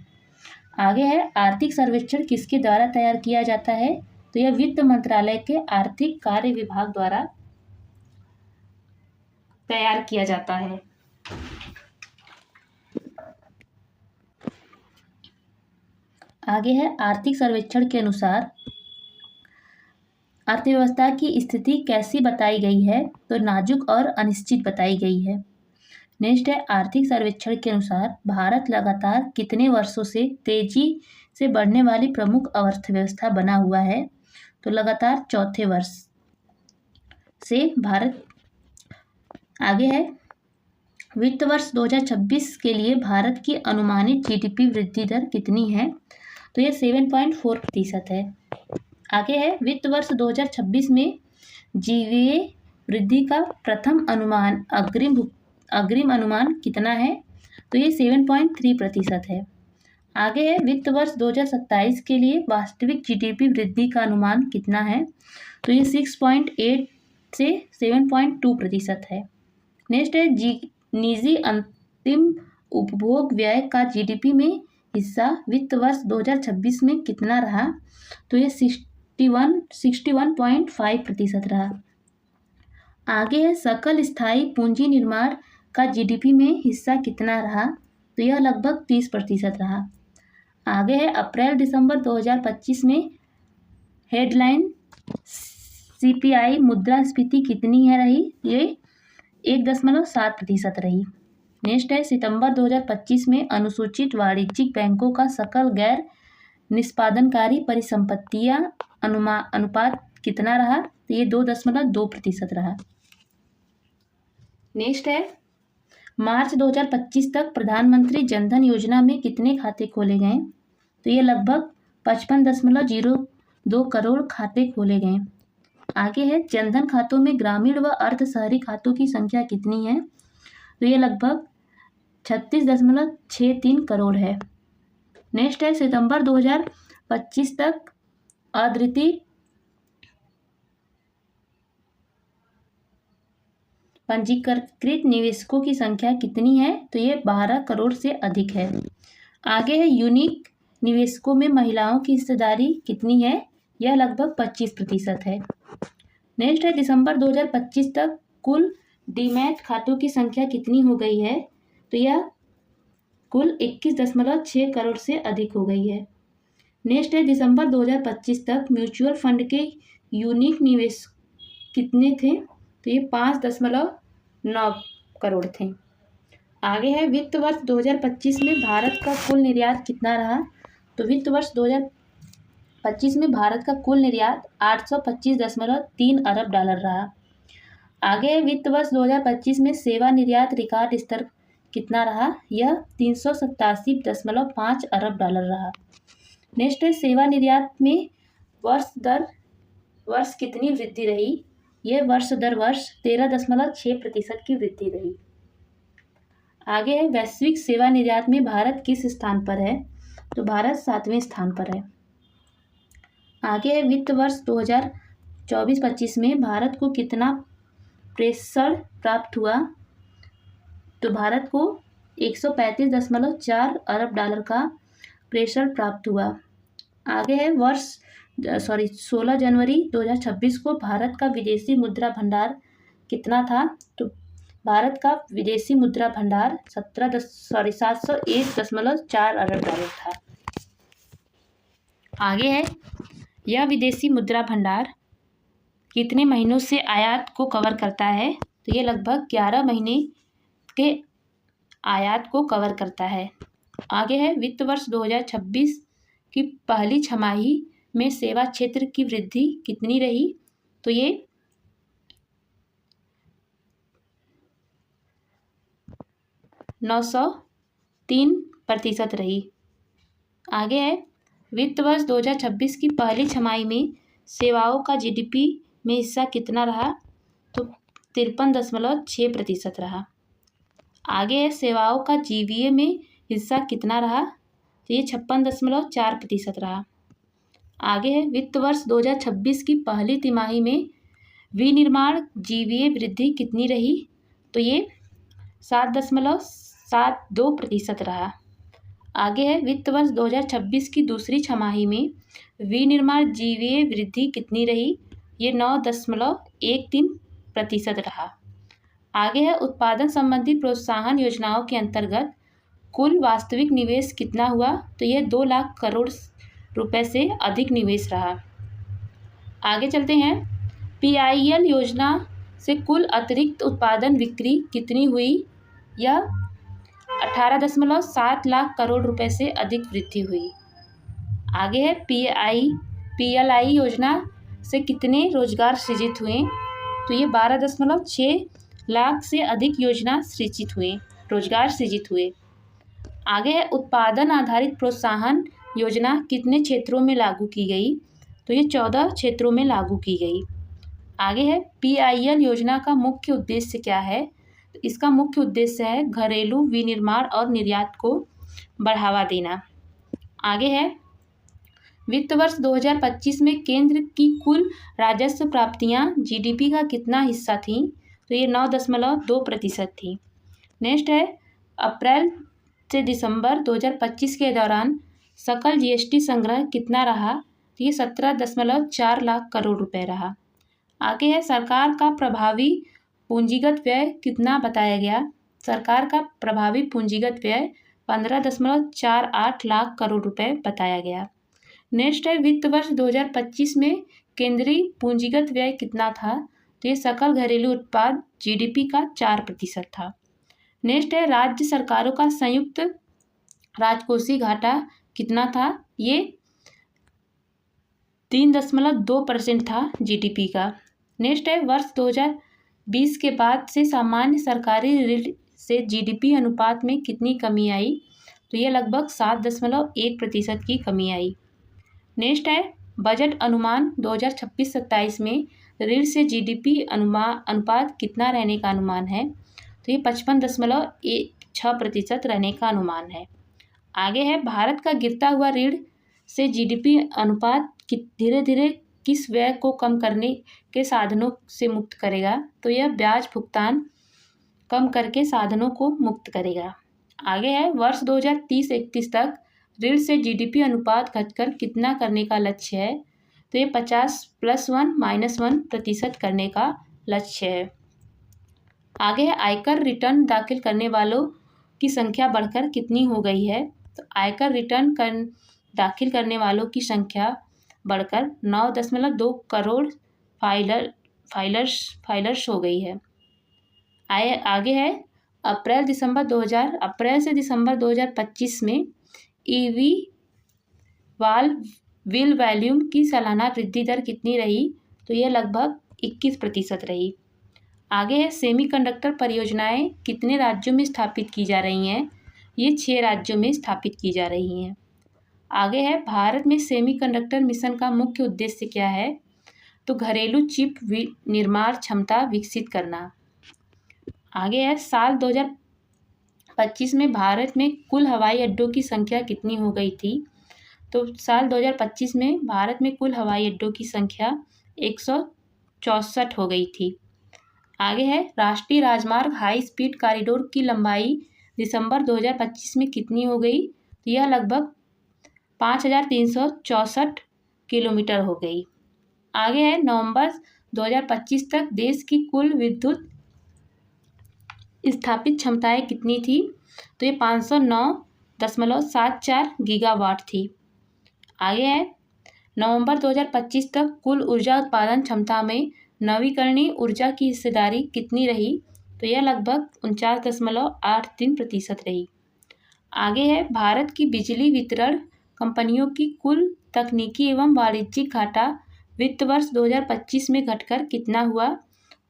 आगे है आर्थिक सर्वेक्षण किसके द्वारा तैयार किया जाता है? तो यह वित्त मंत्रालय के आर्थिक कार्य विभाग द्वारा तैयार किया जाता है। आगे है आर्थिक सर्वेक्षण के अनुसार अर्थव्यवस्था की स्थिति कैसी बताई गई है? तो नाजुक और अनिश्चित बताई गई है। नेक्स्ट है आर्थिक सर्वेक्षण के अनुसार भारत लगातार कितने वर्षों से तेजी से बढ़ने वाली प्रमुख अर्थव्यवस्था बना हुआ है? तो लगातार चौथे वर्ष से भारत। आगे है वित्त वर्ष 2026 के लिए भारत की अनुमानित जीडीपी वृद्धि दर कितनी है? तो ये 7.4% है। आगे है वित्त वर्ष 2026 में जीवीए वृद्धि का प्रथम अनुमान अग्रिम अनुमान कितना है? तो ये 7.3% है। आगे है वित्त वर्ष 2027 के लिए वास्तविक जीडीपी वृद्धि का अनुमान कितना है? तो ये 6.8 से 7.2% है। नेक्स्ट है निजी अंतिम उपभोग व्यय का जीडीपी में हिस्सा वित्त वर्ष 2026 में कितना रहा? तो ये 61.5% रहा। आगे है सकल स्थायी पूंजी निर्माण का जीडीपी में हिस्सा कितना रहा? तो यह लगभग 30% रहा। आगे है अप्रैल दिसंबर 2025 में हेडलाइन सीपीआई मुद्रास्फीति कितनी है रही? ये 1.7% रही। नेक्स्ट है सितंबर 2025 में अनुसूचित वाणिज्यिक बैंकों का सकल गैर निष्पादनकारी परिसंपत्तियां अनुपात कितना रहा? तो ये 2.2% रहा। नेक्स्ट है मार्च 2025 तक प्रधानमंत्री जनधन योजना में कितने खाते खोले गए? तो ये लगभग 55.02 करोड़ खाते खोले गए। आगे है जनधन खातों में ग्रामीण व अर्ध शहरी खातों की संख्या कितनी है? तो ये लगभग 36.63 करोड़ है। नेक्स्ट है सितंबर 2025 तक अद्वितीय पंजीकृत निवेशकों की संख्या कितनी है? तो ये 12 करोड़ से अधिक है। आगे है यूनिक निवेशकों में महिलाओं की हिस्सेदारी कितनी है? यह लगभग 25% है। नेक्स्ट है दिसंबर 2025 तक कुल डीमैट खातों की संख्या कितनी हो गई है? तो यह कुल 21.6 करोड़ से अधिक हो गई है। नेक्स्ट है दिसंबर 2025 तक म्यूचुअल फंड के यूनिक निवेश कितने थे? तो ये 5.9 करोड़ थे। आगे है वित्त वर्ष 2025 में भारत का कुल निर्यात कितना रहा? तो वित्त वर्ष 2025 में भारत का कुल निर्यात 825.3 अरब डॉलर रहा। आगे है वित्त वर्ष 2025 में सेवा निर्यात रिकॉर्ड स्तर कितना रहा? यह 387.5 अरब डॉलर रहा। नेक्स्ट है सेवा निर्यात में वर्ष कितनी वृद्धि रही? यह वर्ष 13.6% की वृद्धि रही। आगे है वैश्विक सेवा निर्यात में भारत किस स्थान पर है? तो भारत 7वें स्थान पर है। आगे है वित्त वर्ष 2024-25 में भारत को कितना प्रेषण प्राप्त हुआ? तो भारत को 135.4 अरब डॉलर का प्रेषण प्राप्त हुआ। आगे है 16 जनवरी 2026 को भारत का विदेशी मुद्रा भंडार कितना था? तो भारत का विदेशी मुद्रा भंडार 701.4 अरब डॉलर था। आगे है यह विदेशी मुद्रा भंडार कितने महीनों से आयात को कवर करता है? तो ये लगभग 11 महीने के आयात को कवर करता है। आगे है वित्त वर्ष 2026 की पहली छमाही में सेवा क्षेत्र की वृद्धि कितनी रही? तो ये 903% रही। आगे है वित्त वर्ष 2026 की पहली छमाही में सेवाओं का जीडीपी में हिस्सा कितना रहा? तो 53.6% रहा। आगे है सेवाओं का जीवीए में हिस्सा कितना रहा? तो ये 56.4% रहा। आगे है वित्त वर्ष 2026 की पहली तिमाही में विनिर्माण जीवीए वृद्धि कितनी रही? तो ये 7.72% रहा। आगे है वित्त वर्ष 2026 की दूसरी छमाही में विनिर्माण जीवीए वृद्धि कितनी रही? ये 9.13% रहा। आगे है उत्पादन संबंधी प्रोत्साहन योजनाओं के अंतर्गत कुल वास्तविक निवेश कितना हुआ? तो ये 2 लाख करोड़ रुपए से अधिक निवेश रहा। आगे चलते हैं PIL योजना से कुल अतिरिक्त उत्पादन बिक्री कितनी हुई? यह 18.7 लाख करोड़ रुपए से अधिक वृद्धि हुई। आगे है PLI योजना से कितने रोजगार सृजित हुए? तो ये 12.6 लाख से अधिक रोजगार सृजित हुए। आगे है उत्पादन आधारित प्रोत्साहन योजना कितने क्षेत्रों में लागू की गई? तो ये 14 क्षेत्रों में लागू की गई। आगे है PIL योजना का मुख्य उद्देश्य क्या है? तो इसका मुख्य उद्देश्य है घरेलू विनिर्माण और निर्यात को बढ़ावा देना। आगे है वित्त वर्ष 2025 में केंद्र की कुल राजस्व प्राप्तियां जीडीपी का कितना हिस्सा थीं? तो ये 9.2% थी। नेक्स्ट है अप्रैल से दिसंबर 2025 के दौरान सकल GST संग्रह कितना रहा? तो ये 17.4 लाख करोड़ रुपए रहा। आगे है सरकार का प्रभावी पूंजीगत व्यय कितना बताया गया? सरकार का प्रभावी पूंजीगत व्यय 15.48 लाख करोड़ रुपए बताया गया। नेक्स्ट है वित्त वर्ष 2025 में केंद्रीय पूंजीगत व्यय कितना था? तो ये सकल घरेलू उत्पाद GDP का 4% था। नेक्स्ट है राज्य सरकारों का संयुक्त राजकोषीय घाटा कितना था? ये 3.2% था GDP का। नेक्स्ट है वर्ष 2020 के बाद से सामान्य सरकारी ऋण से GDP अनुपात में कितनी कमी आई? तो ये लगभग 7.1% की कमी आई। नेक्स्ट है बजट अनुमान 2026-27 में ऋण से GDP अनुपात कितना रहने का अनुमान है? तो ये 55.6% रहने का अनुमान है। आगे है भारत का गिरता हुआ ऋण से GDP अनुपात धीरे धीरे किस व्यय को कम करने के साधनों से मुक्त करेगा? तो यह ब्याज भुगतान कम करके साधनों को मुक्त करेगा। आगे है वर्ष 2030-31 तक ऋण से GDP अनुपात घटकर कितना करने का लक्ष्य है? तो ये 50+1-1% करने का लक्ष्य है। आगे है आयकर रिटर्न दाखिल करने वालों की संख्या बढ़कर कितनी हो गई है। तो आयकर रिटर्न दाखिल करने वालों की संख्या बढ़कर 9.2 करोड़ फाइलर्स हो गई है। आगे है अप्रैल से दिसंबर 2025 में ईवी व्हील वॉल्यूम की सालाना वृद्धि दर कितनी रही। तो यह लगभग 21% रही। आगे है सेमीकंडक्टर परियोजनाएं कितने राज्यों में स्थापित की जा रही हैं। ये 6 राज्यों में स्थापित की जा रही हैं। आगे है भारत में सेमीकंडक्टर मिशन का मुख्य उद्देश्य क्या है। तो घरेलू चिप निर्माण क्षमता विकसित करना। आगे है साल 2025 में भारत में कुल हवाई अड्डों की संख्या कितनी हो गई थी। तो साल 2025 में भारत में कुल हवाई अड्डों की संख्या 164 हो गई थी। आगे है राष्ट्रीय राजमार्ग हाई स्पीड कॉरिडोर की लंबाई दिसंबर 2025 में कितनी हो गई। तो यह लगभग 5364 किलोमीटर हो गई। आगे है नवंबर 2025 तक देश की कुल विद्युत स्थापित क्षमताएं कितनी थी। तो ये 509.74 गीगावाट थी। आगे है नवंबर 2025 तक कुल ऊर्जा उत्पादन क्षमता में नवीकरणीय ऊर्जा की हिस्सेदारी कितनी रही। तो यह लगभग 49.83% रही। आगे है भारत की बिजली वितरण कंपनियों की कुल तकनीकी एवं वाणिज्यिक घाटा वित्त वर्ष 2025 में घटकर कितना हुआ।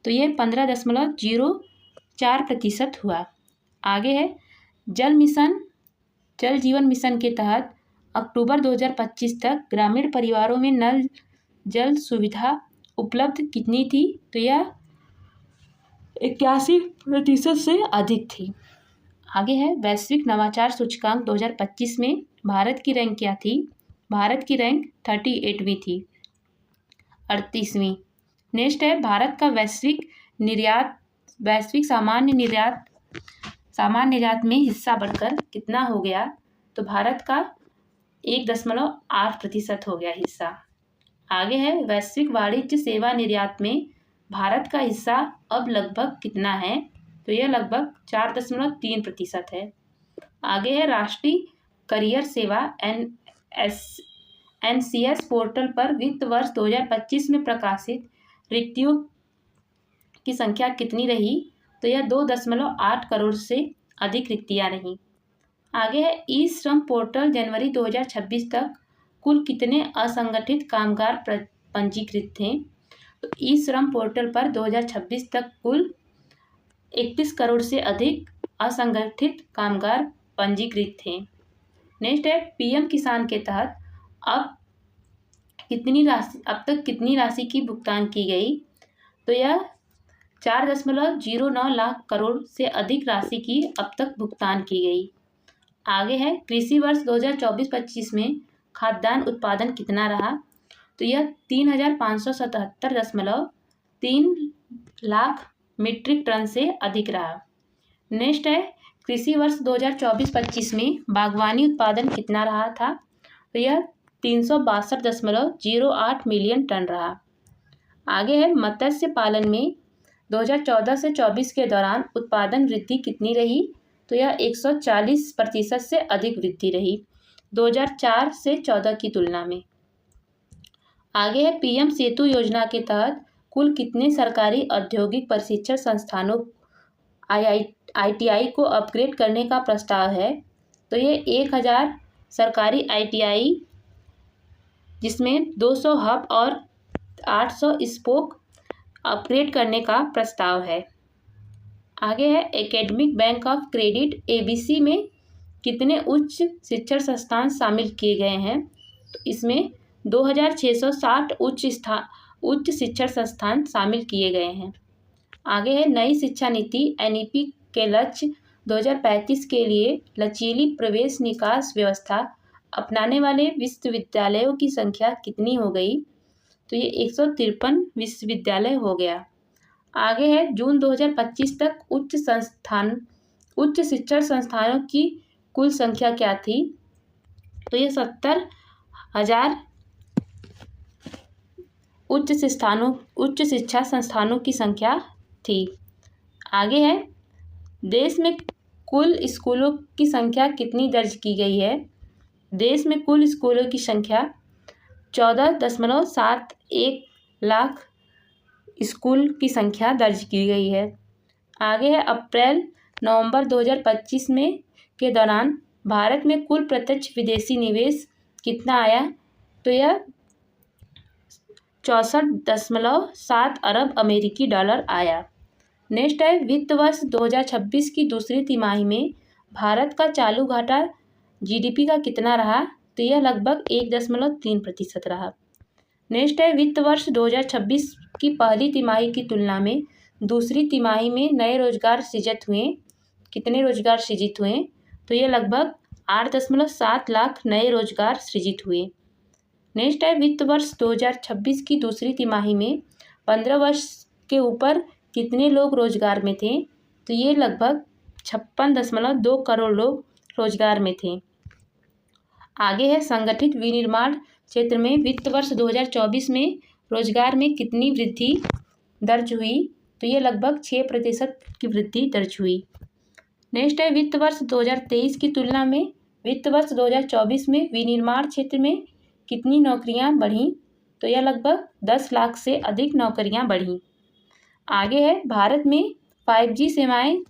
तो यह 15.04% हुआ। आगे है जल जीवन मिशन के तहत अक्टूबर 2025 तक ग्रामीण परिवारों में नल जल सुविधा उपलब्ध कितनी थी। तो यह 81% से अधिक थी। आगे है वैश्विक नवाचार सूचकांक 2025 में भारत की रैंक क्या थी। भारत की रैंक 38वीं थी, 38वीं। नेक्स्ट है भारत का वैश्विक सामान्य निर्यात में हिस्सा बढ़कर कितना हो गया। तो भारत का 1.8% हो गया हिस्सा। आगे है वैश्विक वाणिज्य सेवा निर्यात में भारत का हिस्सा अब लगभग कितना है। तो यह लगभग 4.3% है। आगे है राष्ट्रीय करियर सेवा NCS पोर्टल पर वित्त वर्ष 2025 में प्रकाशित रिक्तियों की संख्या कितनी रही। तो यह 2.8 करोड़ से अधिक रिक्तियां रहीं। आगे है ई श्रम पोर्टल जनवरी 2026 तक कुल कितने असंगठित कामगार पंजीकृत थे। तो ई श्रम पोर्टल पर 2026 तक कुल 31 करोड़ से अधिक असंगठित कामगार पंजीकृत थे। नेक्स्ट है पीएम किसान के तहत अब तक कितनी राशि की भुगतान की गई। तो यह 4.09 लाख करोड़ से अधिक राशि की अब तक भुगतान की गई। आगे है कृषि वर्ष 2024-25 में खाद्यान्न उत्पादन कितना रहा। तो यह 3577.3 लाख मीट्रिक टन से अधिक रहा। नेक्स्ट है कृषि वर्ष 2024-25 में बागवानी उत्पादन कितना रहा था। तो यह 362.08 मिलियन टन रहा। आगे है मत्स्य पालन में 2014 से 24 के दौरान उत्पादन वृद्धि कितनी रही। तो यह 140% से अधिक वृद्धि रही 2004 से 14 की तुलना में। आगे है पीएम सेतु योजना के तहत कुल कितने सरकारी औद्योगिक प्रशिक्षण संस्थानों ITI को अपग्रेड करने का प्रस्ताव है। तो ये 1000 सरकारी ITI जिसमें 200 हब और 800 स्पोक अपग्रेड करने का प्रस्ताव है। आगे है academic bank of credit ABC में कितने उच्च शिक्षण संस्थान शामिल किए गए हैं। तो इसमें 2660 उच्च शिक्षण संस्थान शामिल किए गए हैं। आगे है नई शिक्षा नीति NEP के लक्ष्य 2035 के लिए लचीली प्रवेश निकास व्यवस्था अपनाने वाले विश्वविद्यालयों की संख्या कितनी हो गई। तो ये 153 विश्वविद्यालय हो गया। आगे है जून 2025 तक उच्च शिक्षण संस्थानों की कुल संख्या क्या थी। तो ये 70,000 उच्च शिक्षा संस्थानों की संख्या थी। आगे है, देश में कुल स्कूलों की संख्या कितनी दर्ज की गई है? देश में कुल स्कूलों की संख्या 14.71 लाख स्कूल की संख्या दर्ज की गई है। आगे है, अप्रैल नवंबर 2025 में के दौरान भारत में कुल प्रत्यक्ष विदेशी निवेश कितना आया? तो यह 64.7 अरब अमेरिकी डॉलर आया। नेक्स्ट है, वित्त वर्ष 2026 की दूसरी तिमाही में भारत का चालू घाटा जीडीपी का कितना रहा? तो यह लगभग 1.3% रहा। नेक्स्ट है, वित्त वर्ष 2026 की पहली तिमाही की तुलना में दूसरी तिमाही में नए रोजगार सृजित हुए। कितने रोजगार सृजित हुए? तो यह लगभग 8.7 लाख नए रोजगार सृजित हुए। नेक्स्ट है, वित्त वर्ष 2026 की दूसरी तिमाही में 15 वर्ष के ऊपर कितने लोग रोजगार में थे? तो ये लगभग 56.2 करोड़ लोग रोजगार में थे। आगे है, संगठित विनिर्माण क्षेत्र में वित्त वर्ष 2024 में रोजगार में कितनी वृद्धि दर्ज हुई? तो ये लगभग 6% की वृद्धि दर्ज हुई। नेक्स्ट है, वित्त वर्ष 2023 की तुलना में वित्त वर्ष 2024 में विनिर्माण क्षेत्र में कितनी नौकरियां बढ़ीं? तो यह लगभग 10 लाख से अधिक नौकरियां बढ़ीं। आगे है, भारत में 5G सेवाएं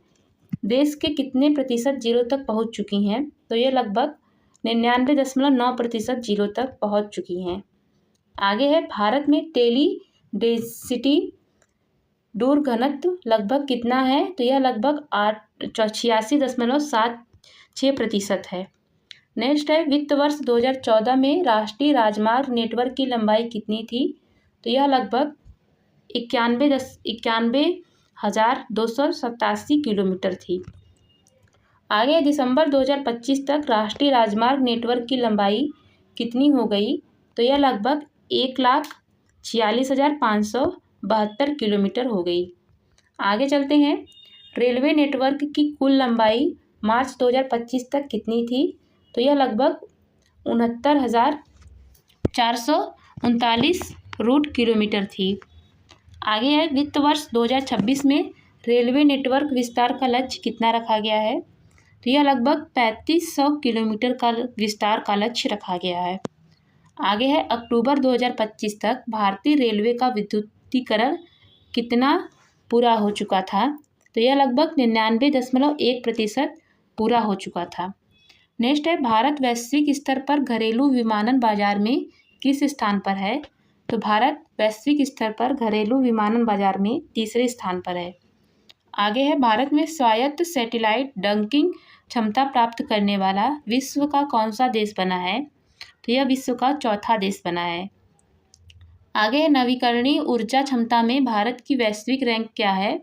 देश के कितने प्रतिशत जिलों तक पहुंच चुकी हैं? तो ये लगभग 99.9% जिलों तक पहुंच चुकी हैं। आगे है, भारत में टेली डेंसिटी दूर घनत्व लगभग कितना है? तो यह लगभग 86.76% है। नेक्स्ट है, वित्त वर्ष 2014 में राष्ट्रीय राजमार्ग नेटवर्क की लंबाई कितनी थी? तो यह लगभग 91,287 किलोमीटर थी। आगे, दिसंबर 2025 तक राष्ट्रीय राजमार्ग नेटवर्क की लंबाई कितनी हो गई? तो यह लगभग 1,46,572 किलोमीटर हो गई। आगे चलते हैं, रेलवे नेटवर्क की कुल लंबाई मार्च 2025 तक कितनी थी? तो यह लगभग 69,439 रूट किलोमीटर थी। आगे है, वित्त वर्ष 2026 में रेलवे नेटवर्क विस्तार का लक्ष्य कितना रखा गया है? तो यह लगभग 3500 किलोमीटर का विस्तार का लक्ष्य रखा गया है। आगे है, अक्टूबर 2025 तक भारतीय रेलवे का विद्युतीकरण कितना पूरा हो चुका था? तो यह लगभग 99.1% पूरा हो चुका था। नेक्स्ट है, भारत वैश्विक स्तर पर घरेलू विमानन बाजार में किस स्थान पर है? तो भारत वैश्विक स्तर पर घरेलू विमानन बाजार में तीसरे स्थान पर है। आगे है, भारत में स्वायत्त सैटेलाइट डंकिंग क्षमता प्राप्त करने वाला विश्व का कौन सा देश बना है? तो यह विश्व का चौथा देश बना है। आगे है, नवीकरणीय ऊर्जा क्षमता में भारत की वैश्विक रैंक क्या है?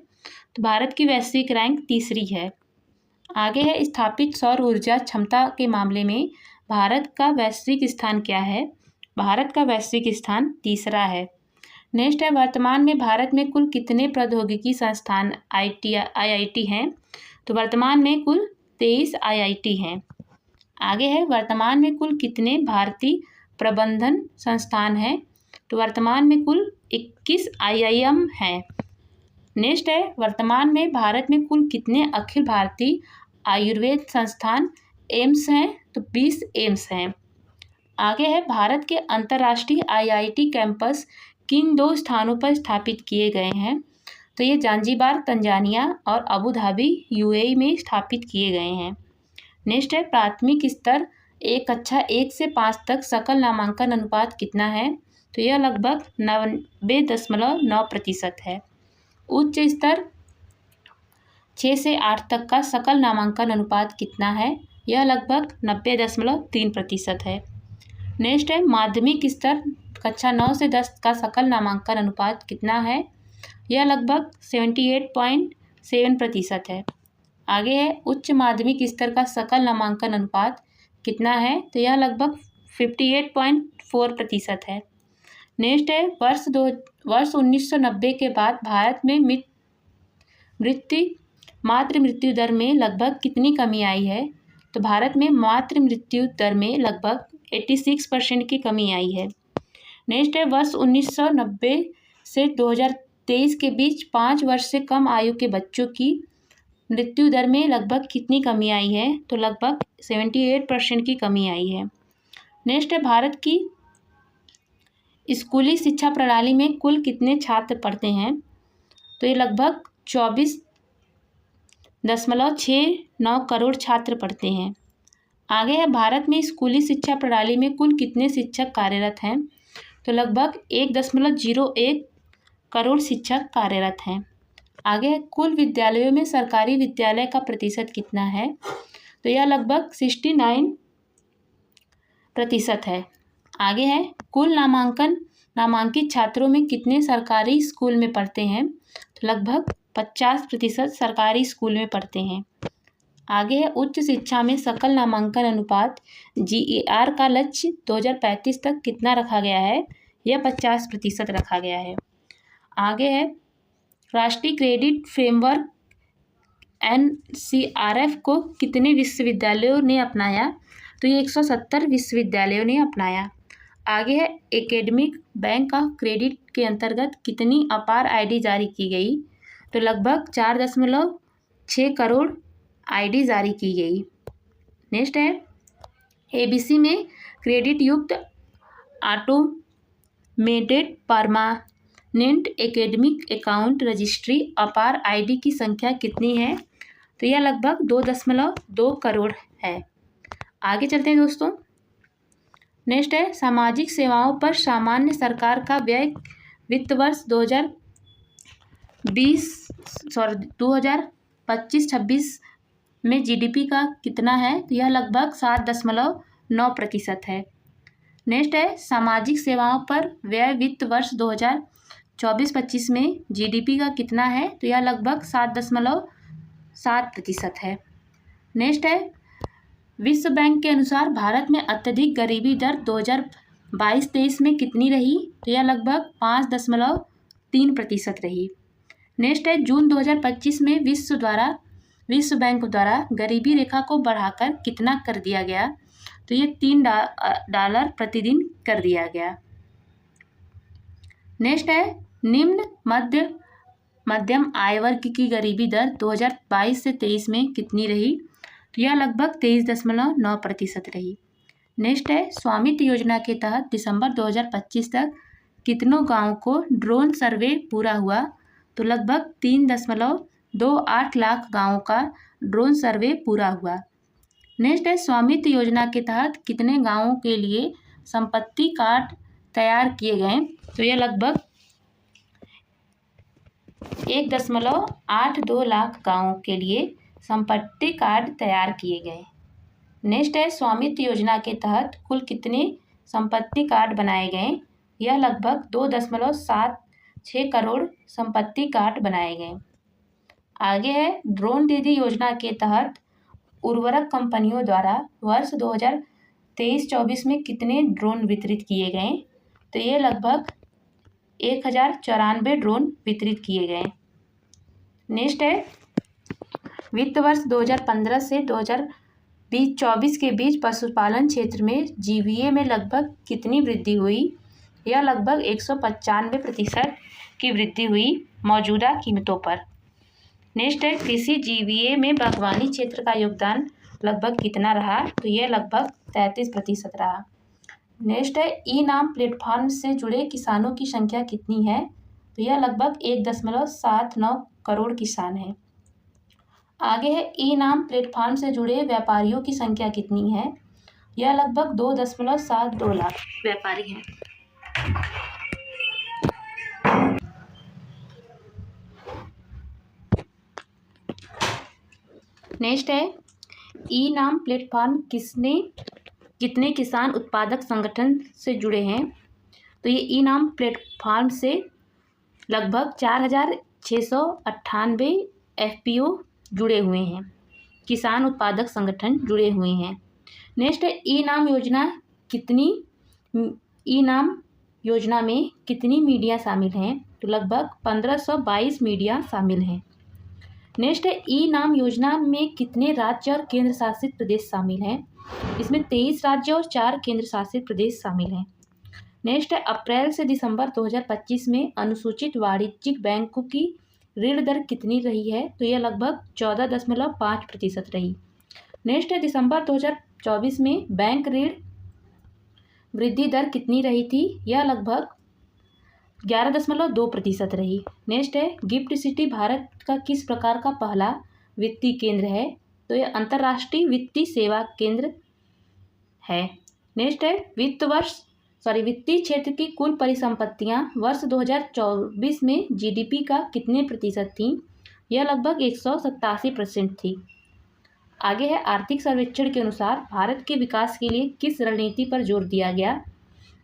तो भारत की वैश्विक रैंक तीसरी है। आगे है, स्थापित सौर ऊर्जा क्षमता के मामले में भारत का वैश्विक स्थान क्या है? भारत का वैश्विक स्थान तीसरा है। नेक्स्ट है, वर्तमान में भारत में कुल कितने प्रौद्योगिकी संस्थान IIT हैं? तो वर्तमान में कुल 23 IIT हैं। आगे है, वर्तमान में कुल कितने भारतीय प्रबंधन संस्थान हैं? तो वर्तमान में कुल 21 IIM हैं। नेक्स्ट है, वर्तमान में भारत में कुल कितने अखिल भारतीय आयुर्वेद संस्थान एम्स हैं? तो 20 एम्स हैं। आगे है, भारत के अंतर्राष्ट्रीय IIT कैंपस किन 2 स्थानों पर स्थापित किए गए हैं? तो ये जांजिबार तंजानिया और अबू धाबी UAE में स्थापित किए गए हैं। नेक्स्ट है, प्राथमिक स्तर 1 कक्षा 1 से 5 तक सकल नामांकन अनुपात कितना है? तो यह लगभग 90.9% है। उच्च स्तर 6 से 8 तक का सकल नामांकन अनुपात कितना है? यह लगभग 90.3% है। नेक्स्ट है, माध्यमिक स्तर कक्षा 9 से 10 का सकल नामांकन अनुपात कितना है? यह लगभग 78.7% है। आगे है, उच्च माध्यमिक स्तर का सकल नामांकन अनुपात कितना है? तो यह लगभग 58.4% है। नेक्स्ट है, वर्ष 1990 के बाद भारत में मातृ मृत्यु दर में लगभग कितनी कमी आई है? तो भारत में मातृ मृत्यु दर में लगभग 86% की कमी आई है। नेक्स्ट है, वर्ष 1990 से 2023 के बीच 5 वर्ष से कम आयु के बच्चों की मृत्यु दर में लगभग कितनी कमी आई है? तो लगभग 78% की कमी आई है। नेक्स्ट है, भारत की स्कूली शिक्षा प्रणाली में कुल कितने छात्र पढ़ते हैं? तो ये लगभग 24.69 करोड़ छात्र पढ़ते हैं। आगे है, भारत में स्कूली शिक्षा प्रणाली में कुल कितने शिक्षक कार्यरत हैं? तो लगभग 1.01 करोड़ शिक्षक कार्यरत हैं। आगे है, कुल विद्यालयों में सरकारी विद्यालय का प्रतिशत कितना है? तो यह लगभग 69% है। आगे है, कुल नामांकित छात्रों में कितने सरकारी स्कूल में पढ़ते हैं? तो लगभग 50% सरकारी स्कूल में पढ़ते हैं। आगे है, उच्च शिक्षा में सकल नामांकन अनुपात GAR का लक्ष्य 2035 तक कितना रखा गया है? यह 50% रखा गया है। आगे है, राष्ट्रीय क्रेडिट फ्रेमवर्क NCRF को कितने विश्वविद्यालयों ने अपनाया? तो ये 170 विश्वविद्यालयों ने अपनाया। आगे है, एकेडमिक बैंक ऑफ क्रेडिट के अंतर्गत कितनी अपार ID जारी की गई? तो लगभग 4.6 करोड़ ID जारी की गई। नेक्स्ट है, ABC में क्रेडिट युक्त automated permanent academic account registry अपार ID की संख्या कितनी है? तो यह लगभग 2.2 करोड़ है। आगे चलते हैं दोस्तों। नेक्स्ट है, सामाजिक सेवाओं पर सामान्य सरकार का व्यय वित्त वर्ष 2025-26 में GDP का कितना है? तो यह लगभग 7.9% है। नेक्स्ट है, सामाजिक सेवाओं पर व्यय वित्त वर्ष 2024-25 में GDP का कितना है? तो यह लगभग 7.7% है। नेक्स्ट है, विश्व बैंक के अनुसार भारत में अत्यधिक गरीबी दर 2022-23 में कितनी रही? तो यह लगभग 5.3% रही। नेक्स्ट है, जून 2025 में विश्व बैंक द्वारा गरीबी रेखा को बढ़ाकर कितना कर दिया गया? तो ये $3 प्रतिदिन कर दिया गया। नेक्स्ट है, निम्न मध्यम आय वर्ग की गरीबी दर 2022 से 23 में कितनी रही? तो यह लगभग 23.9% रही। नेक्स्ट है, स्वामित्व योजना के तहत दिसंबर 2025 तक कितनों गाँव को ड्रोन सर्वे पूरा हुआ? तो लगभग 3.28 लाख गाँवों का ड्रोन सर्वे पूरा हुआ। नेक्स्ट है, स्वामित्व योजना के तहत कितने गाँवों के लिए संपत्ति कार्ड तैयार किए गए? तो यह लगभग 1.82 लाख गाँवों के लिए संपत्ति कार्ड तैयार किए गए। नेक्स्ट है, स्वामित्व योजना के तहत कुल कितने संपत्ति कार्ड बनाए गए? यह लगभग 2.76 करोड़ संपत्ति कार्ड बनाए गए। आगे है, ड्रोन दीदी योजना के तहत उर्वरक कंपनियों द्वारा वर्ष 2023-24 में कितने ड्रोन वितरित किए गए? तो ये लगभग 1094 ड्रोन वितरित किए गए। नेक्स्ट है, वित्त वर्ष 2015 से 2024 के बीच पशुपालन क्षेत्र में GVA में लगभग कितनी वृद्धि हुई? यह लगभग 195% की वृद्धि हुई मौजूदा कीमतों पर। नेक्स्ट है, कृषि GVA में बागवानी क्षेत्र का योगदान लगभग कितना रहा? तो यह लगभग 33% रहा। नेक्स्ट है, ई-नाम प्लेटफॉर्म से जुड़े किसानों की संख्या कितनी है? तो यह लगभग 1.79 करोड़ किसान हैं। आगे है, ई-नाम प्लेटफॉर्म से जुड़े व्यापारियों की संख्या कितनी है? यह लगभग 2.72 लाख व्यापारी हैं। नेक्स्ट है, ई-नाम प्लेटफॉर्म कितने किसान उत्पादक संगठन से जुड़े हैं? तो ये ई-नाम प्लेटफॉर्म से लगभग 4,698 FPO जुड़े हुए हैं, किसान उत्पादक संगठन जुड़े हुए हैं। नेक्स्ट है, ई-नाम योजना में कितनी मीडिया शामिल हैं? तो लगभग 1522 मीडिया शामिल हैं। नेक्स्ट है, ई-नाम योजना में कितने राज्य और केंद्र शासित प्रदेश शामिल हैं? इसमें 23 राज्य और 4 केंद्र शासित प्रदेश शामिल हैं। नेक्स्ट है अप्रैल से दिसंबर 2025 में अनुसूचित वाणिज्यिक बैंकों की ऋण दर कितनी रही है? तो यह लगभग 14.5% रही। नेक्स्ट है दिसंबर 2024 में बैंक ऋण वृद्धि दर कितनी रही थी? यह लगभग 11.2% रही। नेक्स्ट है गिफ्ट सिटी भारत का किस प्रकार का पहला वित्तीय केंद्र है? तो यह अंतर्राष्ट्रीय वित्तीय सेवा केंद्र है। नेक्स्ट है वित्तीय क्षेत्र की कुल परिसंपत्तियां वर्ष 2024 में जीडीपी का कितने प्रतिशत थी? यह लगभग 187% थी। आगे है आर्थिक सर्वेक्षण के अनुसार भारत के विकास के लिए किस रणनीति पर जोर दिया गया?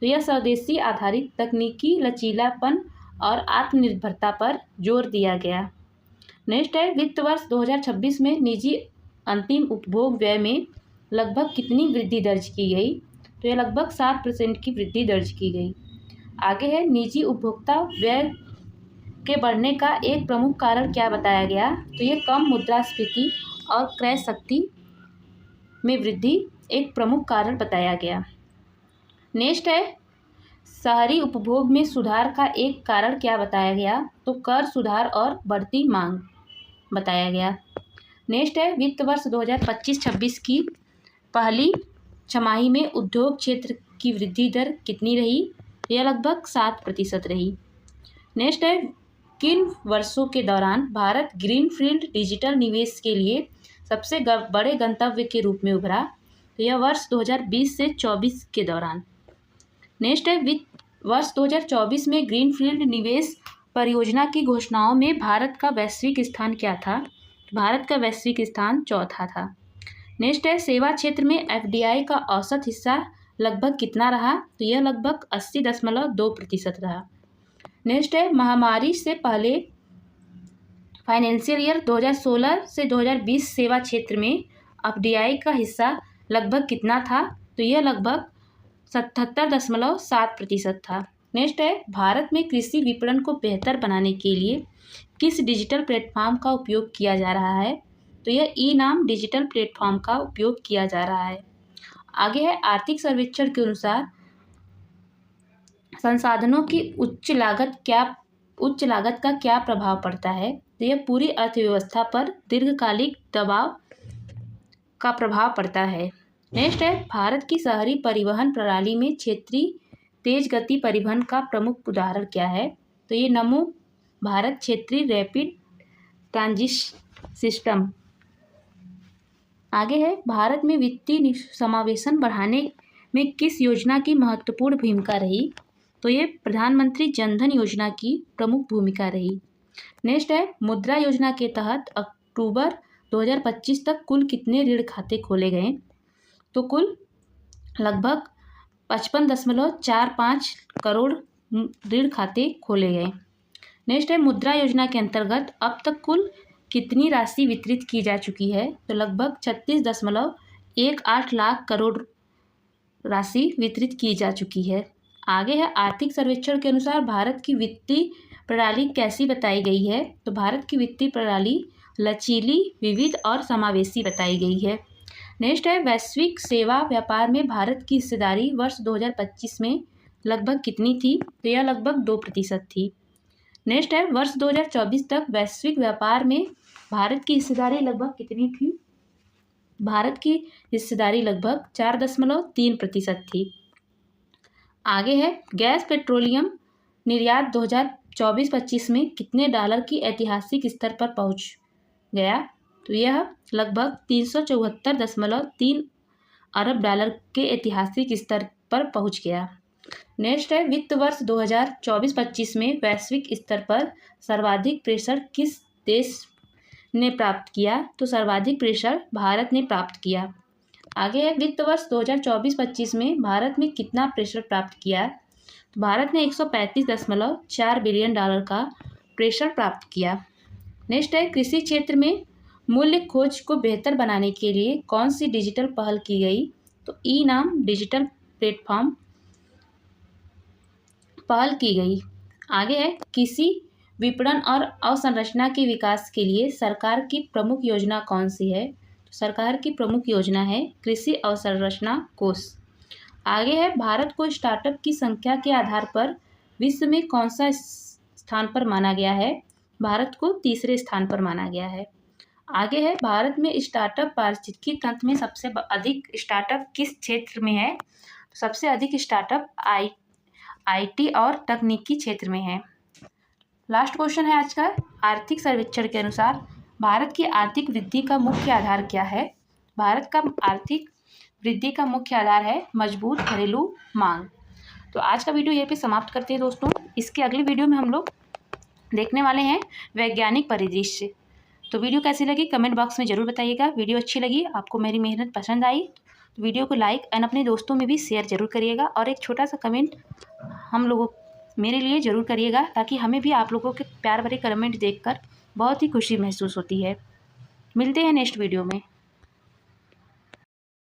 तो यह स्वदेशी आधारित तकनीकी लचीलापन और आत्मनिर्भरता पर जोर दिया गया। नेक्स्ट है वित्त वर्ष 2026 में निजी अंतिम उपभोग व्यय में लगभग कितनी वृद्धि दर्ज की गई? तो यह लगभग 7% की वृद्धि दर्ज की गई। आगे है निजी उपभोक्ता व्यय के बढ़ने का एक प्रमुख कारण क्या बताया गया? तो यह कम मुद्रास्फीति और क्रय शक्ति में वृद्धि एक प्रमुख कारण बताया गया। नेक्स्ट है शहरी उपभोग में सुधार का एक कारण क्या बताया गया? तो कर सुधार और बढ़ती मांग बताया गया। नेक्स्ट है वित्त वर्ष 2025-26 की पहली छमाही में उद्योग क्षेत्र की वृद्धि दर कितनी रही? यह लगभग 7% रही। नेक्स्ट है किन वर्षों के दौरान भारत ग्रीनफील्ड डिजिटल निवेश के लिए सबसे बड़े गंतव्य के रूप में उभरा? तो यह वर्ष 2020 से 24 के दौरान। नेक्स्ट है वित्त वर्ष 2024 में ग्रीनफील्ड निवेश परियोजना की घोषणाओं में भारत का वैश्विक स्थान क्या था? भारत का वैश्विक स्थान चौथा था। नेक्स्ट है सेवा क्षेत्र में एफडीआई का औसत हिस्सा लगभग कितना रहा? तो यह लगभग 80.2% रहा। नेक्स्ट है महामारी से पहले फाइनेंशियल ईयर 2016 से 2020 सेवा क्षेत्र में एफडीआई का हिस्सा लगभग कितना था? तो यह लगभग 77.7% था। नेक्स्ट है भारत में कृषि विपणन को बेहतर बनाने के लिए किस डिजिटल प्लेटफॉर्म का उपयोग किया जा रहा है? तो यह ई नाम डिजिटल प्लेटफॉर्म का उपयोग किया जा रहा है। आगे है आर्थिक सर्वेक्षण के अनुसार संसाधनों की उच्च लागत का क्या प्रभाव पड़ता है? तो यह पूरी अर्थव्यवस्था पर दीर्घकालिक दबाव का प्रभाव पड़ता है। नेक्स्ट है भारत की शहरी परिवहन प्रणाली में क्षेत्रीय तेज गति परिवहन का प्रमुख उदाहरण क्या है? तो ये नमो भारत क्षेत्रीय रैपिड ट्रांजिट सिस्टम। आगे है भारत में वित्तीय समावेशन बढ़ाने में किस योजना की महत्वपूर्ण भूमिका रही? तो ये प्रधानमंत्री जनधन योजना की प्रमुख भूमिका रही। नेक्स्ट है मुद्रा योजना के तहत अक्टूबर 2025 तक कुल कितने ऋण खाते खोले गए? तो कुल लगभग 55.45 करोड़ ऋण खाते खोले गए। नेक्स्ट है मुद्रा योजना के अंतर्गत अब तक कुल कितनी राशि वितरित की जा चुकी है? तो लगभग 36.18 लाख करोड़ राशि वितरित की जा चुकी है। आगे है आर्थिक सर्वेक्षण के अनुसार भारत की वित्तीय प्रणाली कैसी बताई गई है? तो भारत की वित्तीय प्रणाली लचीली, विविध और समावेशी बताई गई है। नेक्स्ट है वैश्विक सेवा व्यापार में भारत की हिस्सेदारी वर्ष 2025 में लगभग कितनी थी? तो यह लगभग 2% थी। नेक्स्ट है वर्ष 2024 तक वैश्विक व्यापार में भारत की हिस्सेदारी लगभग कितनी थी? भारत की हिस्सेदारी लगभग 4.3% थी। आगे है गैस पेट्रोलियम निर्यात 2024-25 में कितने डॉलर की ऐतिहासिक स्तर पर पहुंच गया? तो यह लगभग 374.3 अरब डॉलर के ऐतिहासिक स्तर पर पहुंच गया। नेक्स्ट है वित्त वर्ष 2024-25 में वैश्विक स्तर पर सर्वाधिक प्रेषण किस देश ने प्राप्त किया? तो सर्वाधिक प्रेषण भारत ने प्राप्त किया। आगे है वित्त वर्ष 2024-25 में भारत में कितना प्रेषण प्राप्त किया? तो भारत ने 135.4 बिलियन डॉलर का प्रेषण प्राप्त किया। नेक्स्ट है कृषि क्षेत्र में मूल्य खोज को बेहतर बनाने के लिए कौन सी डिजिटल पहल की गई? तो ई नाम डिजिटल प्लेटफॉर्म पहल की गई। आगे है कृषि विपणन और अवसंरचना के विकास के लिए सरकार की प्रमुख योजना कौन सी है? तो सरकार की प्रमुख योजना है कृषि अवसंरचना कोष। आगे है, भारत को स्टार्टअप की संख्या के आधार पर विश्व में कौन सा स्थान पर माना गया है? भारत को तीसरे स्थान पर माना गया है। आगे है, भारत में स्टार्टअप पारिस्थितिकी तंत्र में सबसे अधिक स्टार्टअप किस क्षेत्र में है? सबसे अधिक स्टार्टअप आईटी और तकनीकी क्षेत्र में है। लास्ट क्वेश्चन है आज का, आर्थिक सर्वेक्षण के अनुसार भारत की आर्थिक वृद्धि का मुख्य आधार क्या है? भारत का आर्थिक वृद्धि का मुख्य आधार है मजबूत घरेलू मांग। तो आज का वीडियो यहीं पे समाप्त करते हैं दोस्तों। इसके अगले वीडियो में हम लोग देखने वाले हैं वैज्ञानिक परिदृश्य। तो वीडियो कैसी लगी कमेंट बॉक्स में ज़रूर बताइएगा। वीडियो अच्छी लगी, आपको मेरी मेहनत पसंद आई तो वीडियो को लाइक एंड अपने दोस्तों में भी शेयर जरूर करिएगा और एक छोटा सा कमेंट हम लोगों मेरे लिए ज़रूर करिएगा, ताकि हमें भी आप लोगों के प्यार भरे कमेंट देखकर बहुत ही खुशी महसूस होती है। मिलते हैं नेक्स्ट वीडियो में।